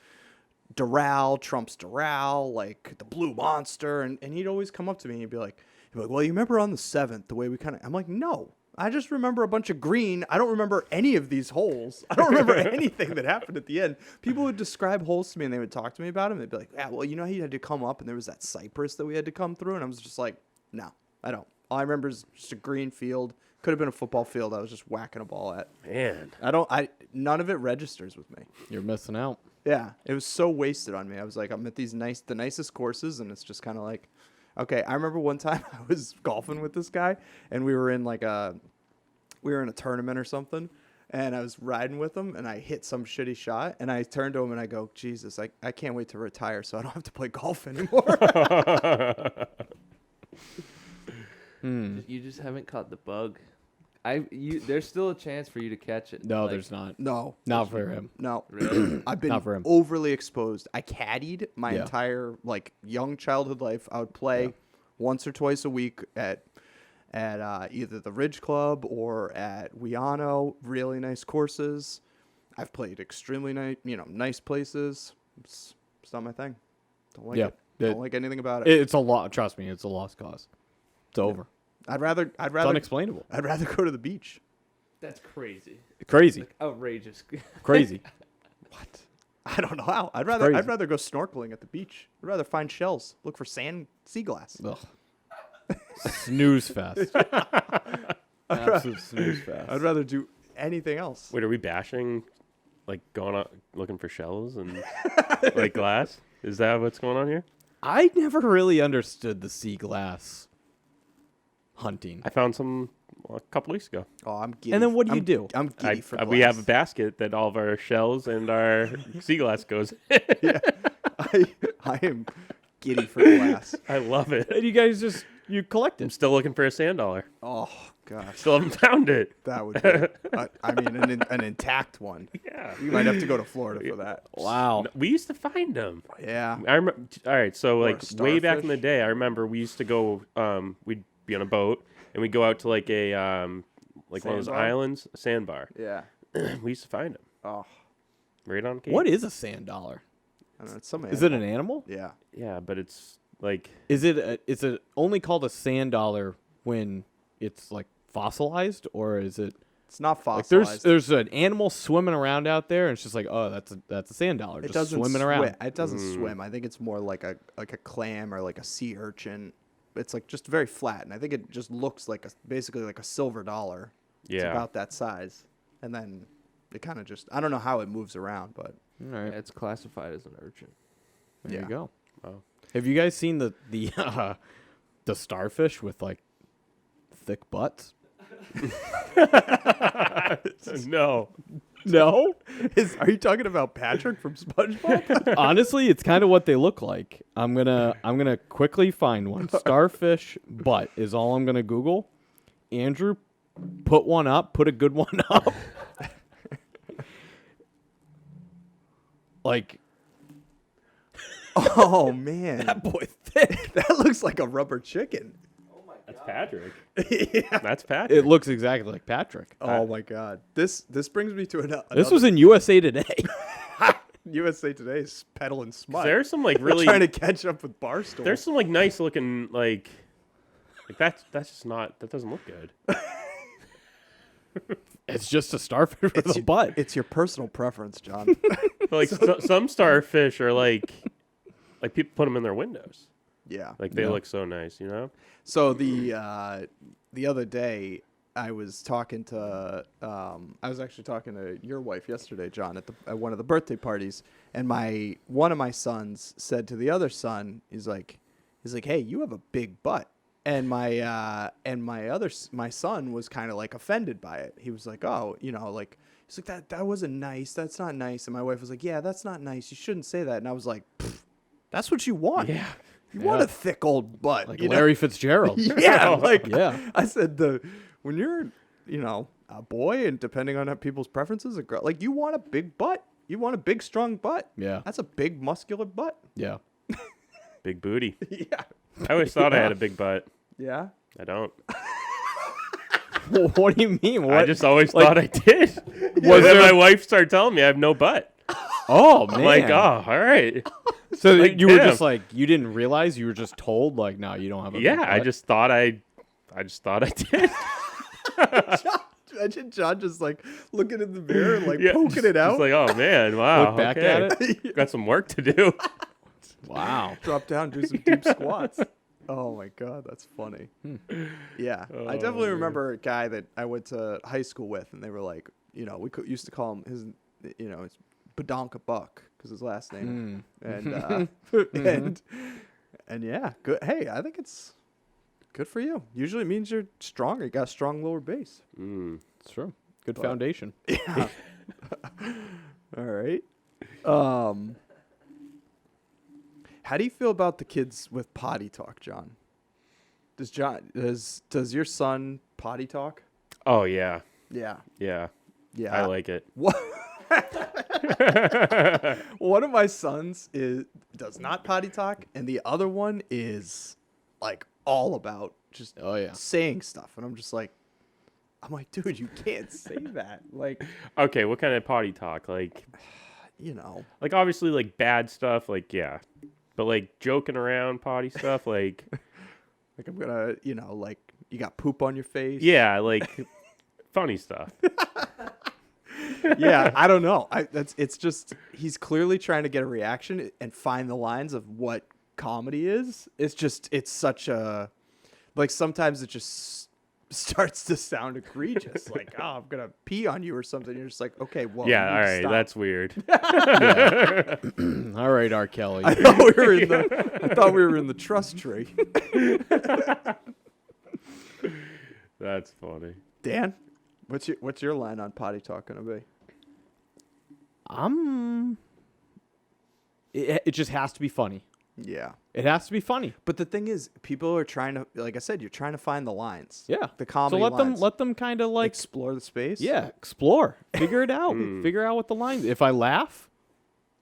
Doral, Trump's Doral, like the Blue Monster, and he'd always come up to me and he'd be like, well, you remember on the 7th the way we kind of? I'm like, no, I just remember a bunch of green. I don't remember any of these holes. I don't remember anything that happened at the end. People would describe holes to me and they would talk to me about them. They'd be like, yeah, well, you had to come up and there was that cypress that we had to come through, and I was just like, no, I don't. All I remember is just a green field. Could have been a football field. I was just whacking a ball at. Man. None of it registers with me. You're missing out. Yeah, it was so wasted on me. I was like, I'm at the nicest courses, and it's just kind of like, okay. I remember one time I was golfing with this guy, and we were in a tournament or something, and I was riding with him, and I hit some shitty shot, and I turned to him and I go, Jesus, I can't wait to retire so I don't have to play golf anymore. You just haven't caught the bug. There's still a chance for you to catch it. No, Like, there's not. No, Not for him. no. Really? I've been Not for him. overly exposed. I caddied my Yeah. entire young childhood life. I would play once or twice a week at either the Ridge Club or at Wiano. Really nice courses. I've played extremely nice places. It's not my thing. Don't like it. Don't like anything about it. It's a lot. Trust me, it's a lost cause. It's over. I'd rather It's unexplainable. I'd rather go to the beach. That's crazy. Crazy. Like, outrageous. Crazy. What? I don't know how. I'd crazy. rather go snorkeling at the beach. I'd rather find shells, look for sea glass. Ugh. Snooze fest. Absolute snooze fest. I'd rather do anything else. Wait, are we bashing, like going out looking for shells and like glass? Is that what's going on here? I never really understood the sea glass hunting. I found some a couple weeks ago. Oh, I'm giddy. And then what do you do? I'm giddy for glass. We have a basket that all of our shells and our sea glass goes. I am giddy for glass. I love it. And you guys you collect I'm it. still looking for a sand dollar. Oh gosh, Still haven't found it. that would be. I mean, an intact one. Yeah. You might have to go to Florida for that. Wow. We used to find them. Yeah. I remember. All right, so Or like a way back in the starfish. day, I remember we used to go. We'd be on a boat and we'd go out to like a like one of those Sandbar? islands, a sandbar. Yeah. We used to find them Oh, right on Cape. What is a sand dollar? I don't know. It's some Is it an animal? Yeah. Yeah, but it's like Is it only called a sand dollar when it's like fossilized, or is it It's not like fossilized. there's an animal swimming around out there and it's just like, oh, that's a sand dollar It just doesn't swimming swim. around. It doesn't swim. I think it's more like a clam or like a sea urchin. It's like just very flat, and I think it just looks like basically like a silver dollar. It's Yeah. about that size, and then it kind of just I don't know how it moves around, but All right, It's classified as an urchin. there yeah. you go. Wow. Have you guys seen the starfish with like thick butts? no. No. Are you talking about Patrick from SpongeBob? Honestly, it's kind of what they look like. I'm gonna quickly find one. Starfish butt is all I'm gonna Google. Andrew, put one up. Put a good one up. Like Oh man, that boy thick. that looks like a rubber chicken. That's Patrick. Yeah. That's Patrick. It looks exactly like Patrick. Oh my god, this brings me to another. This was in USA Today. USA Today's peddling smut. There's some like They're really trying to catch up with Barstool. there's some like nice looking like that's just not that doesn't look good. It's just a starfish with a butt. It's your personal preference, John. But like some starfish are like people put them in their windows. Yeah. Like they Yeah. look so nice, you know? So the other day I was talking to I was actually talking to your wife yesterday, John, at one of the birthday parties, and one of my sons said to the other son, he's like, "Hey, you have a big butt." And my son was kind of like offended by it. He was like, "Oh, like." He's like, that wasn't nice. That's not nice. And my wife was like, "Yeah, that's not nice. You shouldn't say that." And I was like, "That's what you want. Yeah. You want a thick old butt, Like you know?" Larry Fitzgerald. Yeah, like Yeah. I said, when you're a boy, and depending on people's preferences, a girl, like you want a big butt, you want a big strong butt. Yeah. That's a big muscular butt. Yeah. Big booty. Yeah, I always thought I had a big butt. yeah. I don't. Well, what do you mean? What? I just always like- thought I did. Was then there- my wife started telling me I have no butt. Oh man. I'm like, oh, all right. So like, you were damn. just like you didn't realize you were just told like no you don't have a Yeah, big I butt? just thought I did. Imagine John just like looking in the mirror, like Yeah, poking just- it out, Just like, oh man, wow. Look back okay. at it. Got some work to do. Wow. drop down, do some deep squats. Oh my god, that's funny. Yeah, I definitely remember a guy that I went to high school with, and they were like, we used to call him it's Badonka Buck because his last name, and and yeah, good. Hey, I think it's good for you. Usually it means you're strong. You got a strong lower base. It's true. Good foundation. Yeah. All right. How do you feel about the kids with potty talk, John? Does your son potty talk? Oh yeah, Yeah. yeah. Yeah. I like it. What? One of my sons does not potty talk, and the other one is like all about just Oh, yeah. saying stuff, and I'm like, dude, you can't say that. Like, Okay, what kind of potty talk? Like obviously like bad stuff. Like yeah, but like joking around potty stuff. Like like I'm gonna, like you got poop on your face. yeah, like funny stuff. Yeah, I don't know. It's just he's clearly trying to get a reaction and find the lines of what comedy is. It's such a like sometimes it just starts to sound egregious. Like, oh, I'm gonna pee on you or something. You're just like, okay, well, Yeah, you all need to right, stop. that's weird. All right, R. Kelly. I thought we were in the trust tree. That's funny. Dan, what's your line on potty talk gonna be? It just has to be funny. Yeah. It has to be funny. But the thing is, people are trying to, like I said, you're trying to find the lines. Yeah. The comedy So lines. let them kind of like explore the space. yeah, explore. Figure it out. Figure out what the lines. If I laugh,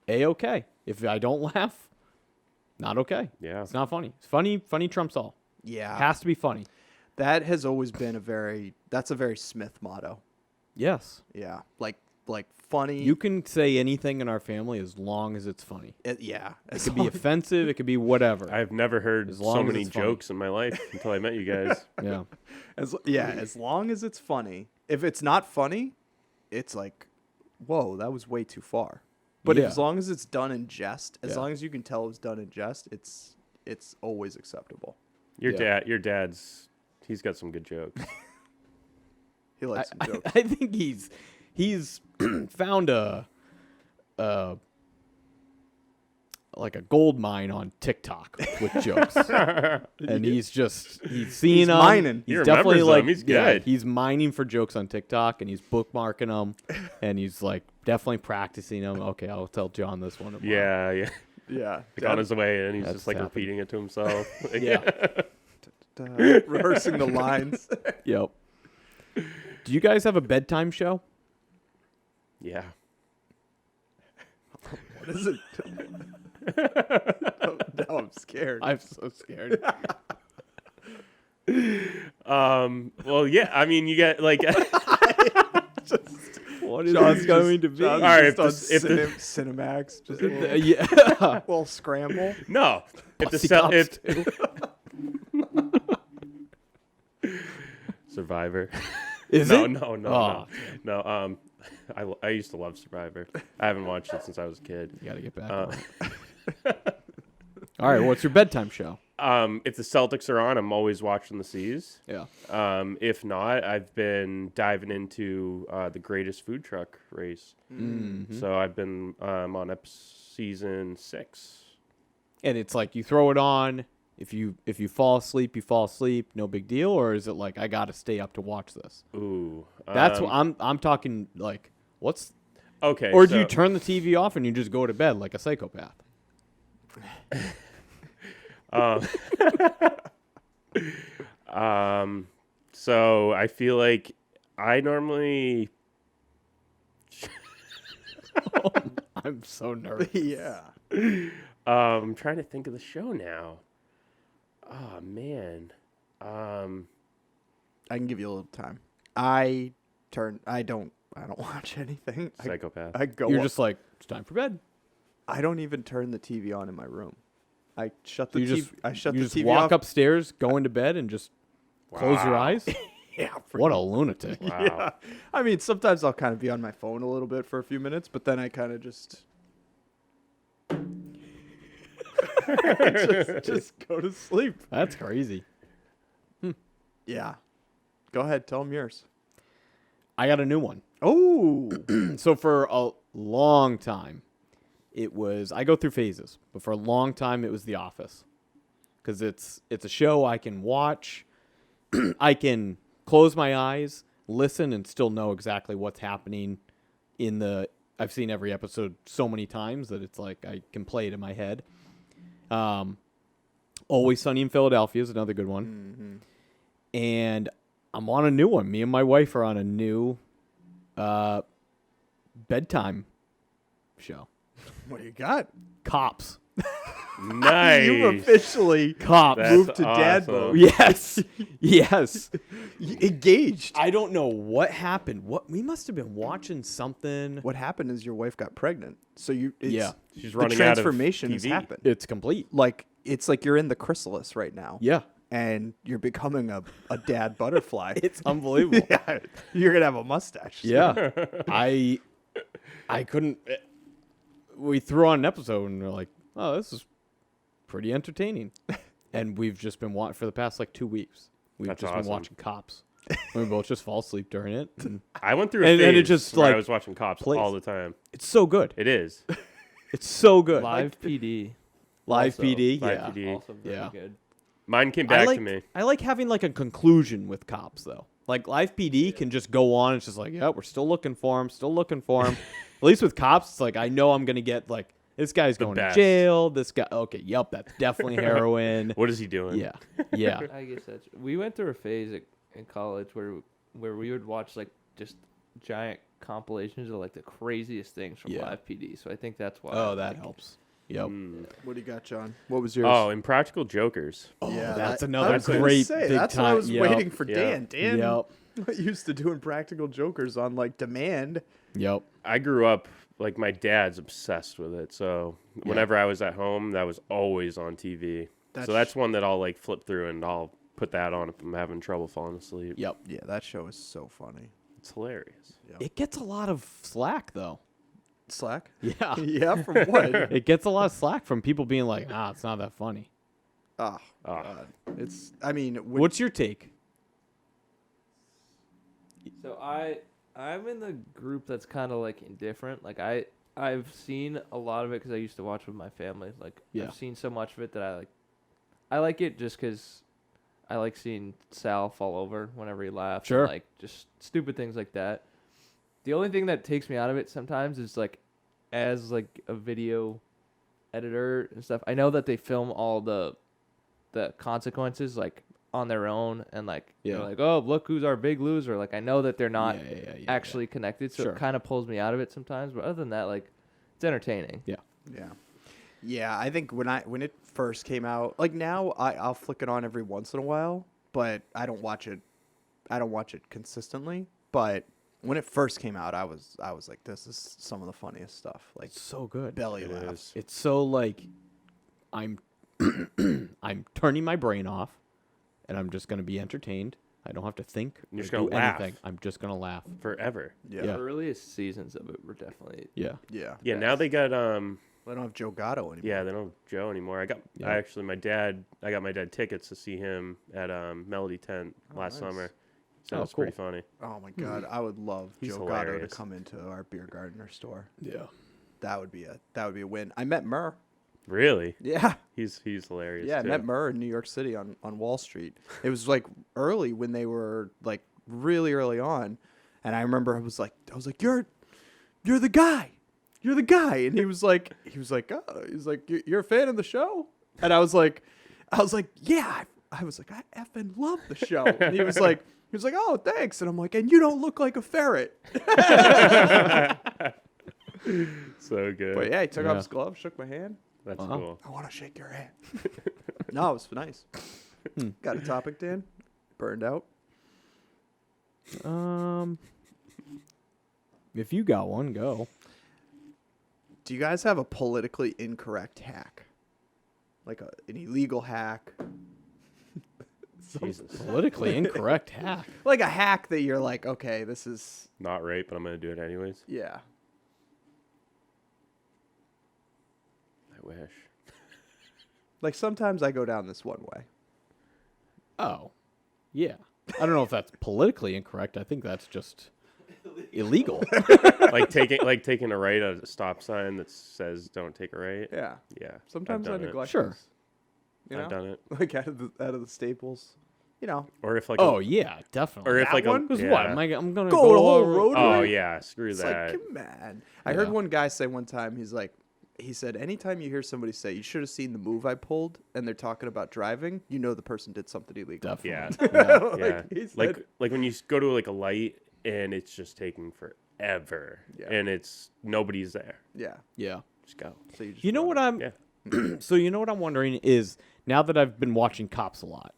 okay. If I don't laugh, not okay. Yeah. It's not funny. It's funny trumps all. Yeah. Has to be funny. That has always been that's a very Smith motto. Yes. Yeah. Like funny. You can say anything in our family as long as it's funny. Yeah. It could be offensive, it could be whatever. I've never heard As long so as many it's funny. jokes in my life until I met you guys. Yeah. As long as it's funny. If it's not funny, it's like, whoa, that was way too far. But Yeah. as long as it's done in jest, as Yeah. long as you can tell it's done in jest, it's always acceptable. Your dad's he's got some good jokes. He likes some jokes. I think he's found a like a gold mine on TikTok with jokes, and he's seeing He's them. mining. He's He definitely remembers like them. He's yeah, good. he's mining for jokes on TikTok, and he's bookmarking them, and he's like definitely practicing them. Okay, I'll tell John this one tomorrow. Yeah. Yeah. Like on his way in, he's That's just like happened. repeating it to himself. Like, Yeah. Rehearsing the lines. Yep. Do you guys have a bedtime show? Yeah. What is it? Now I'm scared. I'm so scared. Well, yeah. I mean, you get like. What is John's it going to be? John's All right, just if on the- Cinemax, just a little, Yeah. little scramble. No. If the Pussy cell, cops if Survivor. Is no, it? no, no, Oh. no. I used to love Survivor. I haven't watched it since I was a kid. You got to get back on it. All right, what's your bedtime show? If the Celtics are on, I'm always watching the C's. Yeah. If not, I've been diving into the Greatest Food Truck Race. Mm-hmm. So I've been on season 6. And it's like you throw it on. If you fall asleep, you fall asleep. No big deal. Or is it like I got to stay up to watch this? Ooh, That's what I'm talking like. What's okay. or do you so- turn the TV off and you just go to bed like a psychopath? So I feel like I normally. I'm so nervous. Yeah. I'm trying to think of the show now. Oh man. I can give you a little time. I don't watch anything. Psychopath. I go. You're up- just like it's time for bed. I don't even turn the TV on in my room. I shut the You TV. just I shut you the just TV walk off. upstairs, go into bed, and just close your Wow. eyes. Yeah. What a lunatic! Wow. Yeah. I mean, sometimes I'll kind of be on my phone a little bit for a few minutes, but then I kind of just just go to sleep. That's crazy. Yeah. Go ahead. Tell them yours. I got a new one. Oh. So for a long time, it was I go through phases, but for a long time it was The Office, because it's a show I can watch, I can close my eyes, listen, and still know exactly what's happening in the. I've seen every episode so many times that it's like I can play it in my head. Always Sunny in Philadelphia is another good one, and I'm on a new one. Me and my wife are on a new bedtime show. What do you got? Cops. Nice. You officially Cops. That's moved to dad awesome. mode. Yes. Yes. Engaged. I don't know what happened. What we must have been watching something. What happened is your wife got pregnant. So Yeah. She's the running out of transformation has TV. happened. It's complete. Like it's like you're in the chrysalis right now. Yeah. And you're becoming a dad butterfly. It's unbelievable. Yeah. You're gonna have a mustache. Yeah. I couldn't. We threw on an episode and we're like, oh, this is pretty entertaining. And we've just been watching for the past like 2 weeks. We've That's just awesome. been watching Cops. We both just fall asleep during it. And I went through a And phase it just, where like, I was watching Cops plays. all the time. it's so good. It is. It's so good. Live PD. Live Also, PD. Live Yeah. PD. Also very Yeah. good. Mine came back like, to me. I like having like a conclusion with Cops though. Like Live PD can just go on. It's just like, yeah, we're still looking for him. Still looking for him. At least with Cops, it's like I know I'm gonna get like this guy's going best. to jail. This guy. Okay, yep, that's definitely heroin. What is he doing? Yeah. Yeah. I guess that's. We went through a phase in college where we would watch like just giant compilations of like the craziest things from Yeah. Live PD. So I think that's why. Oh, that helps. Yep. Mm. What do you got, John? What was yours? Oh, Impractical Jokers. yeah, that's I another was gonna great say, big that's what time- I was yep. waiting for. Yeah. Dan Yep. used to doing practical jokers on like demand. Yep. I grew up like my dad's obsessed with it. So whenever I was at home, that was always on TV. So that's one that I'll like flip through and I'll put that on if I'm having trouble falling asleep. Yep. Yeah, that show is so funny. It's hilarious. It gets a lot of slack though. Slack? Yeah. Yeah, from what? It gets a lot of slack from people being like, it's not that funny. Oh, Ah. God. It's. I mean, What's your take? So I'm in the group that's kind of like indifferent. Like I've seen a lot of it because I used to watch with my family. Like Yeah. I've seen so much of it that I like it just because I like seeing Sal fall over whenever he laughs. Sure. And, like just stupid things like that. The only thing that takes me out of it sometimes is like as like a video editor and stuff. I know that they film all the consequences like on their own and like Yeah. they're like, oh, look who's our big loser. Like I know that they're not Yeah, actually connected, so Sure. it kind of pulls me out of it sometimes. But other than that, like it's entertaining. Yeah. Yeah, I think when it first came out, like now I'll flick it on every once in a while, but I don't watch it. I don't watch it consistently. But when it first came out, I was like, this is some of the funniest stuff. Like It's so good. belly It laughs. is. It's so like I'm I'm turning my brain off and I'm just gonna be entertained. I don't have to think You're just or gonna do laugh. anything. I'm just gonna laugh. Forever. Yeah. Yeah. The earliest seasons of it were definitely Yeah. Yeah. Yeah, now they got I don't have Joe Gatto anymore. yeah, they don't have Joe anymore. I got my dad tickets to see him at Melody Tent last nice. summer. So Oh, it's pretty cool. funny. Oh my God, I would love He's Joe Gatto to hilarious. come into our beer gardener store. Yeah. That would be a win. I met Murr. Really? Yeah. He's hilarious. Yeah, I too. met Murr in New York City on Wall Street. It was like early when they were like really early on, and I remember I was like, you're the guy, and he was like, you're a fan of the show, and I was like, yeah, I was like, I effing love the show, and he was like, oh, thanks, and I'm like, and you don't look like a ferret. So good. But yeah, he took Yeah. off his glove, shook my hand. That's Wow. cool. I want to shake your hand. No, it was nice. Got a topic, Dan? Burned out? If you got one, go. Do you guys have a politically incorrect hack? Like an illegal hack? Jesus. Politically incorrect hack. Like a hack that you're like, okay, this is, Not right, but I'm gonna do it anyways. yeah. I wish. Like sometimes I go down this one way. Oh. Yeah. I don't know if that's politically incorrect. I think that's just illegal. like taking a right at a stop sign that says don't take a right. Yeah. Yeah. Sometimes I I've done it. neglect Sure. things, you I've know? done it. Like out of the staples. You know. Or if like Oh yeah, definitely. or if that like one? a Because yeah. what? I'm gonna Go the whole over- road. Oh away? yeah, screw It's that. like, come on. I heard Yeah. one guy say one time, he's like, he said, anytime you hear somebody say, you should have seen the move I pulled, and they're talking about driving, you know the person did something illegal. Definitely. Yeah. Yeah. Yeah. he said- Like when you go to like a light and it's just taking forever, Yeah. and it's nobody's there. Yeah. Yeah. Just go. So you just You know run what it. I'm? Yeah. So you know what I'm wondering is now that I've been watching Cops a lot,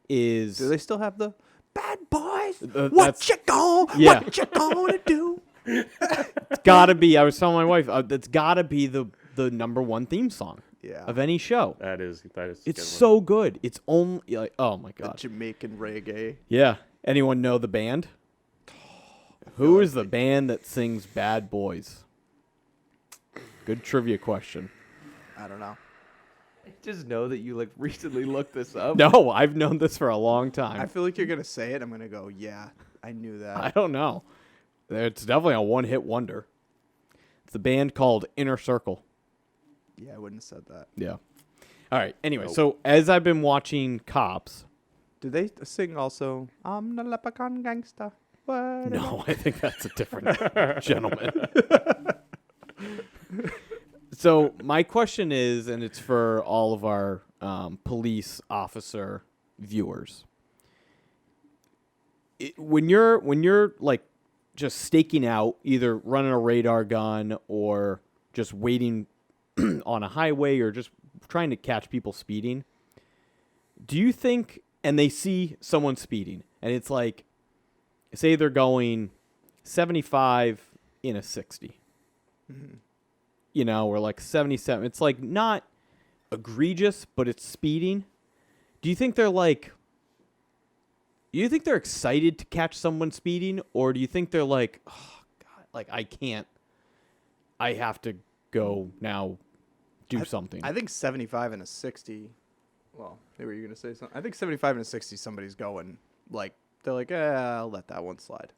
is Do they still have the bad boys? that's- What you gonna do? it's gotta be? I was telling my wife that's gotta be the number one theme song Yeah. of any show. That is. a It's good one. so good. It's only like, oh my The god. Jamaican reggae. Yeah. Anyone know the band? Who is the band that sings Bad Boys? Good trivia question. I don't know. I just know that you like recently looked this up. No, I've known this for a long time. I feel like you're gonna say it. I'm gonna go, yeah, I knew that. I don't know. It's definitely a one-hit wonder. It's a band called Inner Circle. Yeah, I wouldn't have said that. Yeah. All right. Anyway, Nope. so as I've been watching Cops, Did they sing also? I'm the leprechaun gangster. What? no, I think that's a different gentleman. So my question is, and it's for all of our police officer viewers. When you're like just staking out, either running a radar gun or just waiting on a highway or just trying to catch people speeding, do you think, and they see someone speeding, and it's like, say they're going 75 in a 60, you know, or like 77. It's like not egregious, but it's speeding. Do you think they're like, do you think they're excited to catch someone speeding, or do you think they're like, oh God, like I can't, I have to go now do something? I think 75 and a 60. Well, they were you gonna say something? I think 75 and a 60. Somebody's going like they're like, I'll let that one slide.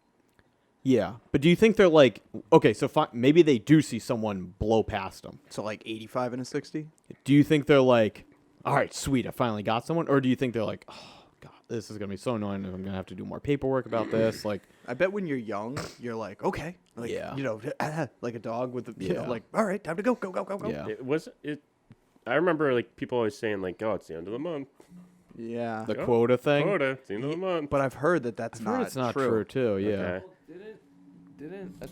Yeah, but do you think they're like, okay, so maybe they do see someone blow past them. So like 85 and a 60. Do you think they're like, all right, sweet, I finally got someone? Or do you think they're like, oh, God, this is going to be so annoying. I'm going to have to do more paperwork about this. Like, I bet when you're young, you're like, okay, like Yeah. you know, like a dog with, you know, Yeah. like, all right, time to go. yeah. It was it. I remember like people always saying like, "Oh, it's the end of the month." Yeah, The quota thing. Quota, it's the end of the month. but I've heard that that's I've not heard it's not true. true, too. Yeah. Okay. Didn't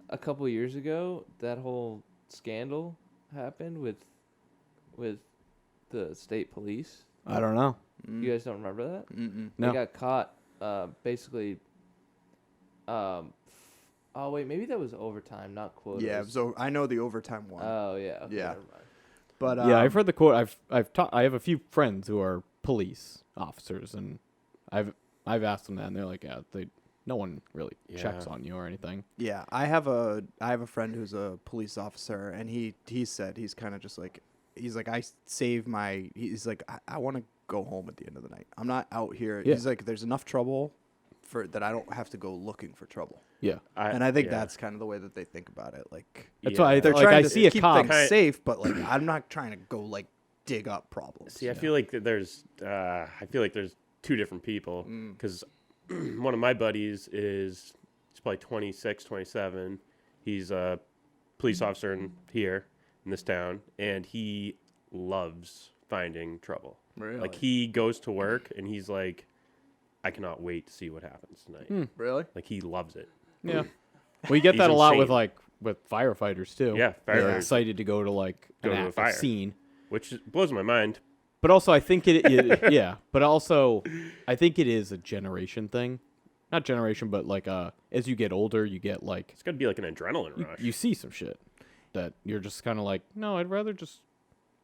a couple years ago that whole scandal happened with the state police? I don't know. You guys don't remember that? Mm-mm. No. They got caught basically. Oh wait, maybe that was overtime, not quotas. Yeah, so I know the overtime one, Oh yeah. Okay, Yeah. never mind. but Yeah, I've heard the quote. I have a few friends who are police officers, and I've asked them that, and they're like, yeah, no one really checks Yeah. on you or anything. Yeah, I have a friend who's a police officer, and he said he's kind of just like, he's like, he's like, I want to go home at the end of the night. I'm not out here. Yeah. He's like, there's enough trouble for that I don't have to go looking for trouble. Yeah. And I think yeah. that's kind of the way that they think about it. Like That's Yeah. why they're like trying I to see a keep cop. things safe, but like I'm not trying to go like dig up problems. See, I feel like there's two different people because one of my buddies he's probably 26, 27. He's a police officer here in this town, and he loves finding trouble. Really? Like he goes to work and he's like, I cannot wait to see what happens tonight. Really? Like he loves it. Yeah. We get He's that a lot with insane. with firefighters too. Yeah, They're firefighters. excited to go to like Go an to a active fire. scene. Which blows my mind. But also, I think yeah. But also, I think it is a generation thing. Not generation, but like as you get older, you get like It's got to be like an adrenaline rush. you see some shit that you're just kind of like, no, I'd rather just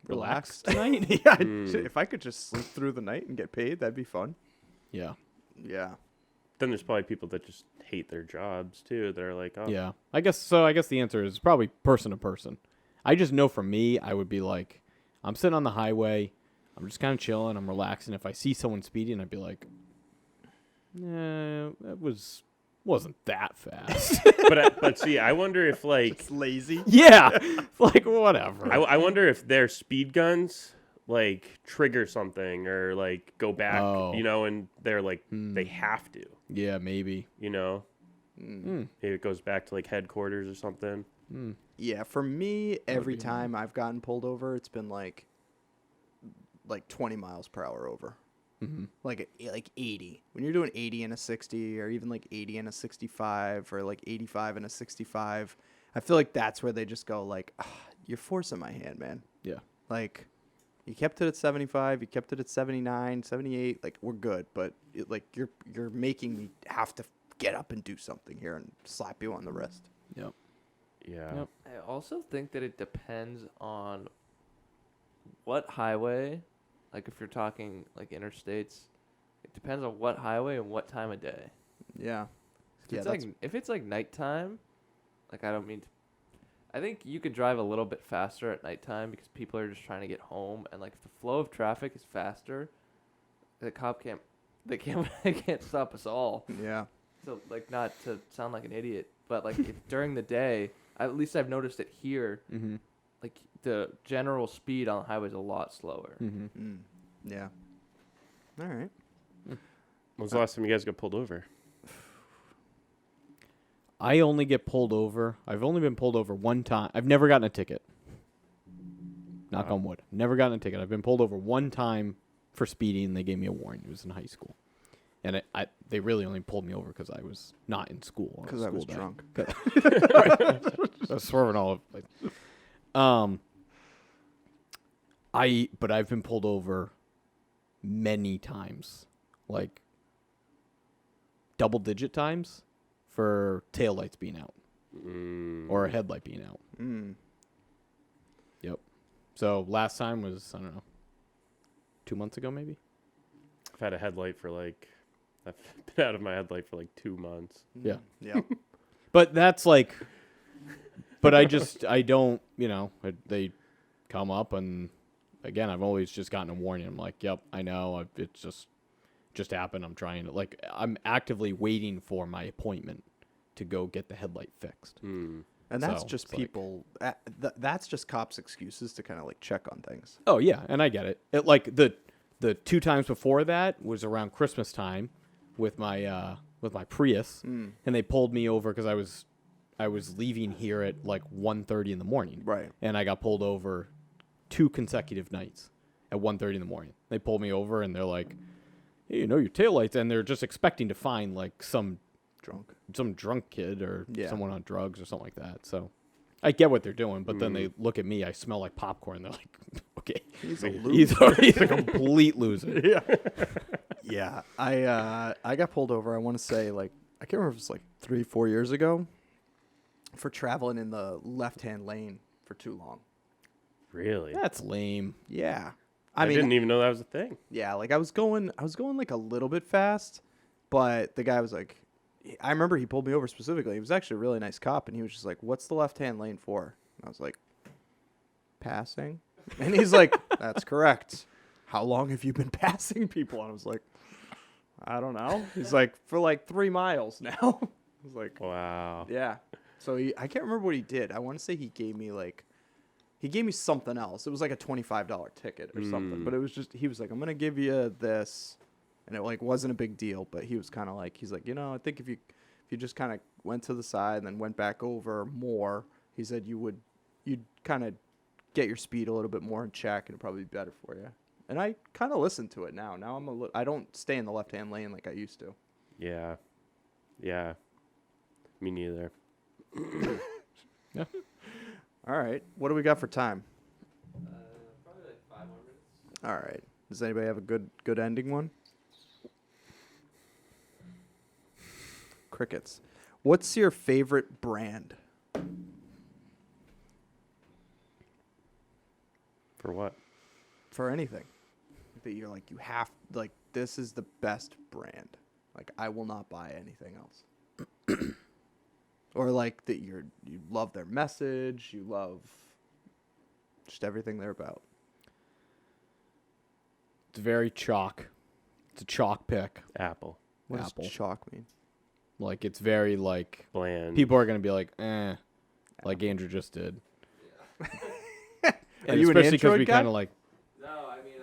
relax Relax. tonight. Yeah. If I could just sleep through the night and get paid, that'd be fun. Yeah, Yeah. Then there's probably people that just hate their jobs too. That are like, oh, yeah. I guess so. I guess the answer is probably person to person. I just know for me, I would be like, I'm sitting on the highway, I'm just kind of chilling, I'm relaxing. If I see someone speeding, I'd be like, that wasn't that fast. but see, I wonder if like It's lazy. Yeah, like whatever. I wonder if their speed guns like trigger something or like go back, Oh. you know, and they're like they have to, Yeah, maybe. you know. Mm. Maybe it goes back to like headquarters or something. Yeah, for me, every be time I've gotten pulled over, it's been like 20 miles per hour over. Mm-hmm. Like 80. When you're doing 80 and a 60, or even like 80 and a 65, or like 85 and a 65, I feel like that's where they just go like, you're forcing my hand, man. Yeah. Like, you kept it at 75, you kept it at 79, 78, like, we're good. But, you're making me have to get up and do something here and slap you on the wrist. Yep. Yeah. Yep. I also think that it depends on what highway, like if you're talking like interstates, it depends on what highway and what time of day. Yeah. If it's like nighttime, like I don't mean to, I think you could drive a little bit faster at nighttime because people are just trying to get home, and like if the flow of traffic is faster, the cop can't they can't stop us all. Yeah. So like, not to sound like an idiot, but like if during the day, at least I've noticed it here, Mm-hmm. like the general speed on the highway is a lot slower. Mm-hmm. Yeah. All right. When was the last time you guys got pulled over? I only get pulled over. I've only been pulled over one time. I've never gotten a ticket. Knock on wood. Never gotten a ticket. I've been pulled over one time for speeding. They gave me a warning. It was in high school. And they really only pulled me over because I was not in school. Because I was drunk. I was swerving all over the place. But I've been pulled over many times. Like double-digit times for taillights being out. Or a headlight being out. Yep. So last time was, I don't know, 2 months ago maybe? I've had a headlight for I've been out of my headlight for 2 months. Yeah. Yeah. But that's like, but I don't, they come up and again, I've always just gotten a warning. I'm like, yep, I know. It's just happened. I'm trying to, I'm actively waiting for my appointment to go get the headlight fixed. And that's So, just it's like- people. That's just cops' excuses to kind of check on things. Oh yeah, and I get it. The 2 times before that was around Christmas time with my Prius, and they pulled me over because I was leaving here at 1:30 in the morning. Right. And I got pulled over 2 consecutive nights at 1:30 in the morning. They pulled me over and they're like, hey, your taillights, and they're just expecting to find some drunk kid or someone on drugs or something like that. So I get what they're doing, but then they look at me, I smell like popcorn. They're like, okay, He's a loser. he's a complete loser. Yeah. Yeah. I got pulled over. I want to say I can't remember if it was 3-4 years ago for traveling in the left-hand lane for too long. Really? That's lame. Yeah. I mean, didn't even know that was a thing. yeah, I was going a little bit fast, but the guy was I remember he pulled me over specifically. He was actually a really nice cop, and he was just like, what's the left-hand lane for? And I was like, passing? And he's like, that's correct. How long have you been passing people? And I was like, I don't know. He's like, for 3 miles now. I was like, Wow. yeah. So I can't remember what he did. I want to say he gave me something else. It was like a $25 ticket or something. But it was just, he was like, I'm going to give you this. And it wasn't a big deal, but he was kind of he's like, I think if you just kind of went to the side and then went back over more, he said you'd kind of get your speed a little bit more in check and it'd probably be better for you. And I kind of listen to it now. Now I don't stay in the left-hand lane like I used to. Yeah. Yeah. Me neither. Yeah. All right. What do we got for time? Probably 5 more minutes. All right. Does anybody have a good ending one? Crickets. What's your favorite brand? For what? For anything that you're you have, this is the best brand. I will not buy anything else. Or that you love their message, you love just everything they're about. It's very chalk. It's a chalk pick. Apple. What Apple. does chalk mean? It's very Bland. people are going to be like, like Andrew just did. Are And you an especially because Android we guy? kind of No, I mean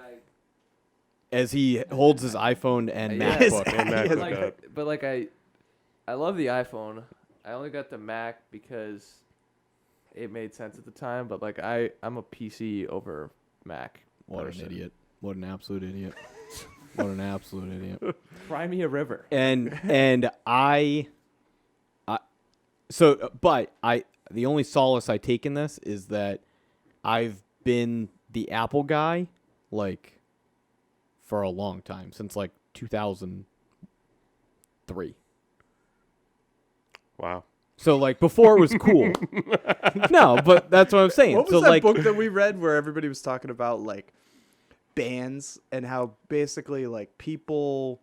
as he holds his iPhone and Yeah. MacBook. And MacBook up. but I love the iPhone. I only got the Mac because it made sense at the time, but like I'm a PC over Mac. What person. an idiot. What an absolute idiot. What an absolute idiot. Cry me a river. And the only solace I take in this is that I've been the Apple guy like for a long time, since like 2003. Wow. So like before it was cool. No, but that's what I'm saying. What was so that like book that we read where everybody was talking about like bands and how basically like people,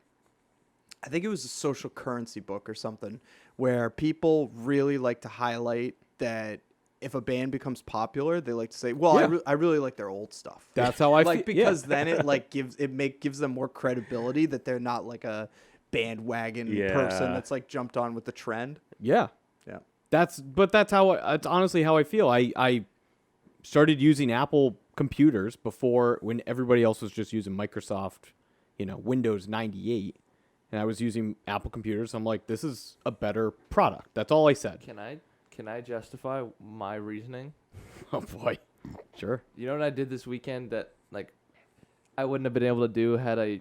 I think it was a social currency book or something, where people really like to highlight that if a band becomes popular, they like to say, well, Yeah. I really like their old stuff. that's how I Like, feel. because then it like gives them more credibility that they're not like a bandwagon person Yeah. that's like jumped on with the trend. Yeah. Yeah. That's honestly how I feel. I started using Apple computers before, when everybody else was just using Microsoft, Windows 98, and I was using Apple computers. I'm like, this is a better product. That's all I said. Can I justify my reasoning? Oh boy. Sure. You know what I did this weekend that like I wouldn't have been able to do had I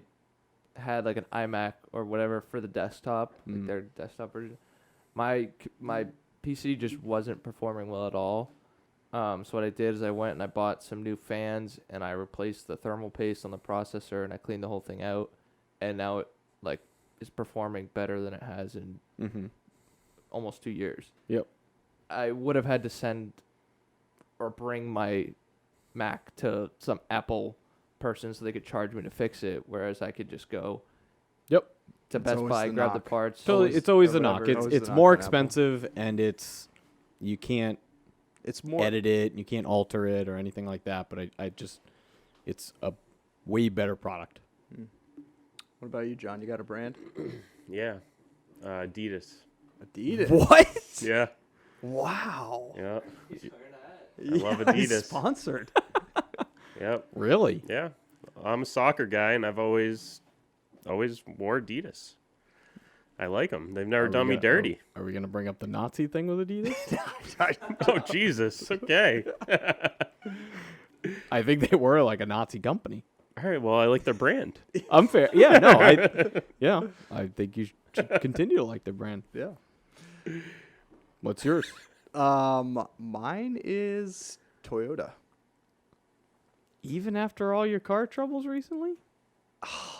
had like an iMac or whatever for the desktop, like their desktop version. My PC just wasn't performing well at all. So what I did is I went and I bought some new fans and I replaced the thermal paste on the processor and I cleaned the whole thing out, and now it like is performing better than it has in almost 2 years. Yep. I would have had to send or bring my Mac to some Apple person so they could charge me to fix it, whereas I could just go Yep. to It's Best always Buy, the grab the knock. parts. Totally. It's always or a knock. whatever. It's Always it's the more knock on Apple. expensive, and you can't It's more edit it, you can't alter it or anything like that. But it's a way better product. What about you, John? You got a brand? Yeah. Adidas. Adidas. What? Yeah. Wow. Yeah. I love Adidas. Sponsored. Yep. Really? Yeah. I'm a soccer guy, and I've always wore Adidas. I like them. They've never done me dirty. Are we gonna bring up the Nazi thing with Adidas? Oh, Jesus. Okay. I think they were like a Nazi company. All right. Well, I like their brand. Unfair. Yeah. No. I think you should continue to like their brand. Yeah. What's yours? Mine is Toyota. Even after all your car troubles recently?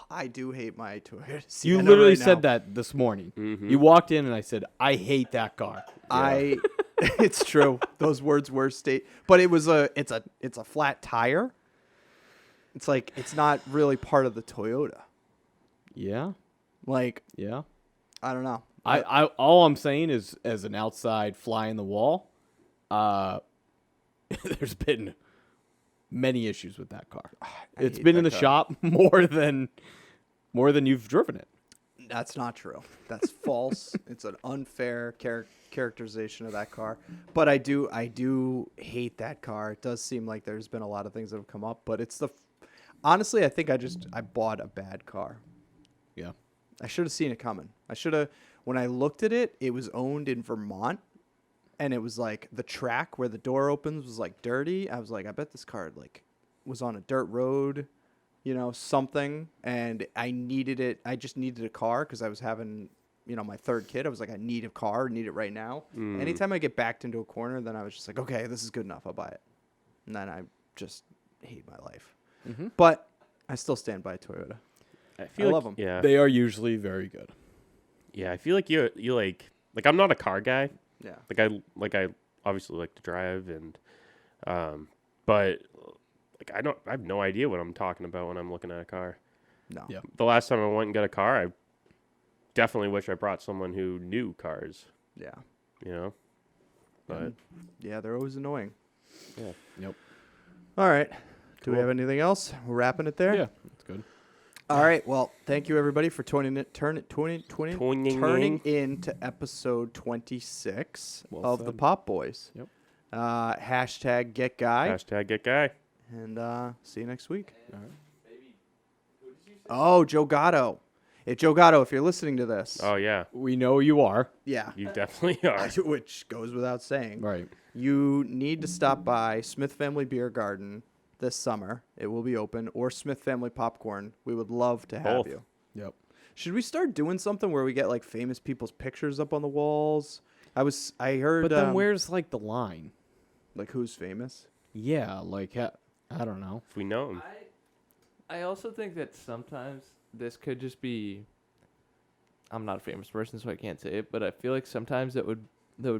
I do hate my Toyota. You Sienna literally right said now. that this morning. You walked in and I said, I hate that car. It's true. Those words were but it's a flat tire. It's like it's not really part of the Toyota. Yeah. Like, Yeah. I don't know. I all I'm saying is, as an outside fly in the wall, there's been many issues with that car. It's hate been in that the car. shop more than you've driven it. That's not true. That's false. It's an unfair characterization of that car. But I do hate that car. It does seem like there's been a lot of things that have come up, but it's honestly, I think I bought a bad car. Yeah. I should have seen it coming. When I looked at it, it was owned in Vermont, and it was like the track where the door opens was like dirty. I was like, I bet this car like was on a dirt road, something, and I needed it. I just needed a car because I was having, my third kid. I was like, I need a car, I need it right now. Anytime I get backed into a corner, then I was just like, okay, this is good enough. I'll buy it. And then I just hate my life. But I still stand by Toyota. I love them. Yeah. They are usually very good. Yeah. I feel like you like I'm not a car guy. Yeah. Like I obviously like to drive, and but like I have no idea what I'm talking about when I'm looking at a car. No. Yeah. The last time I went and got a car, I definitely wish I brought someone who knew cars, Yeah. But Yeah, they're always annoying. yeah. Yep. All right. Do we Cool. have anything else? We're wrapping it there? Yeah. That's good. All right. Well, thank you everybody for turning Tuning in to episode 26 Well of the said. Popboyz. Yep. Hashtag get guy. Hashtag get guy. And see you next week. All right. Oh, Joe Gatto. If you're listening to this. Oh yeah, We know you are. Yeah. you definitely are. Which goes without saying. Right. you need to stop by Smith Family Beer Garden this summer. It will be open, or Smith Family Popcorn. We would love to have Both. you. Yep. Should we start doing something where we get like famous people's pictures up on the walls? I heard. But then where's like the line? like who's famous? Yeah, like I don't know. If we know him. I also think that sometimes this could just be. I'm not a famous person, so I can't say it, but I feel like sometimes that would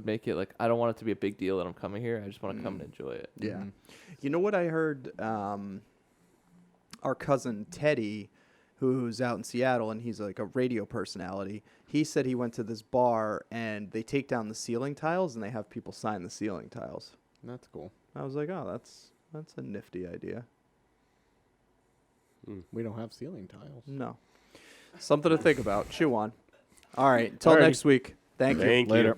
make it like I don't want it to be a big deal that I'm coming here. I just want to come and enjoy it. Yeah. Mhm. You know what I heard? Our cousin Teddy, who's out in Seattle, and he's like a radio personality. He said he went to this bar and they take down the ceiling tiles and they have people sign the ceiling tiles. That's cool. I was like, oh, that's a nifty idea. We don't have ceiling tiles. No, something to think about. Chew on. All right, until Alrighty. next week. Thank you. Thank you. Later.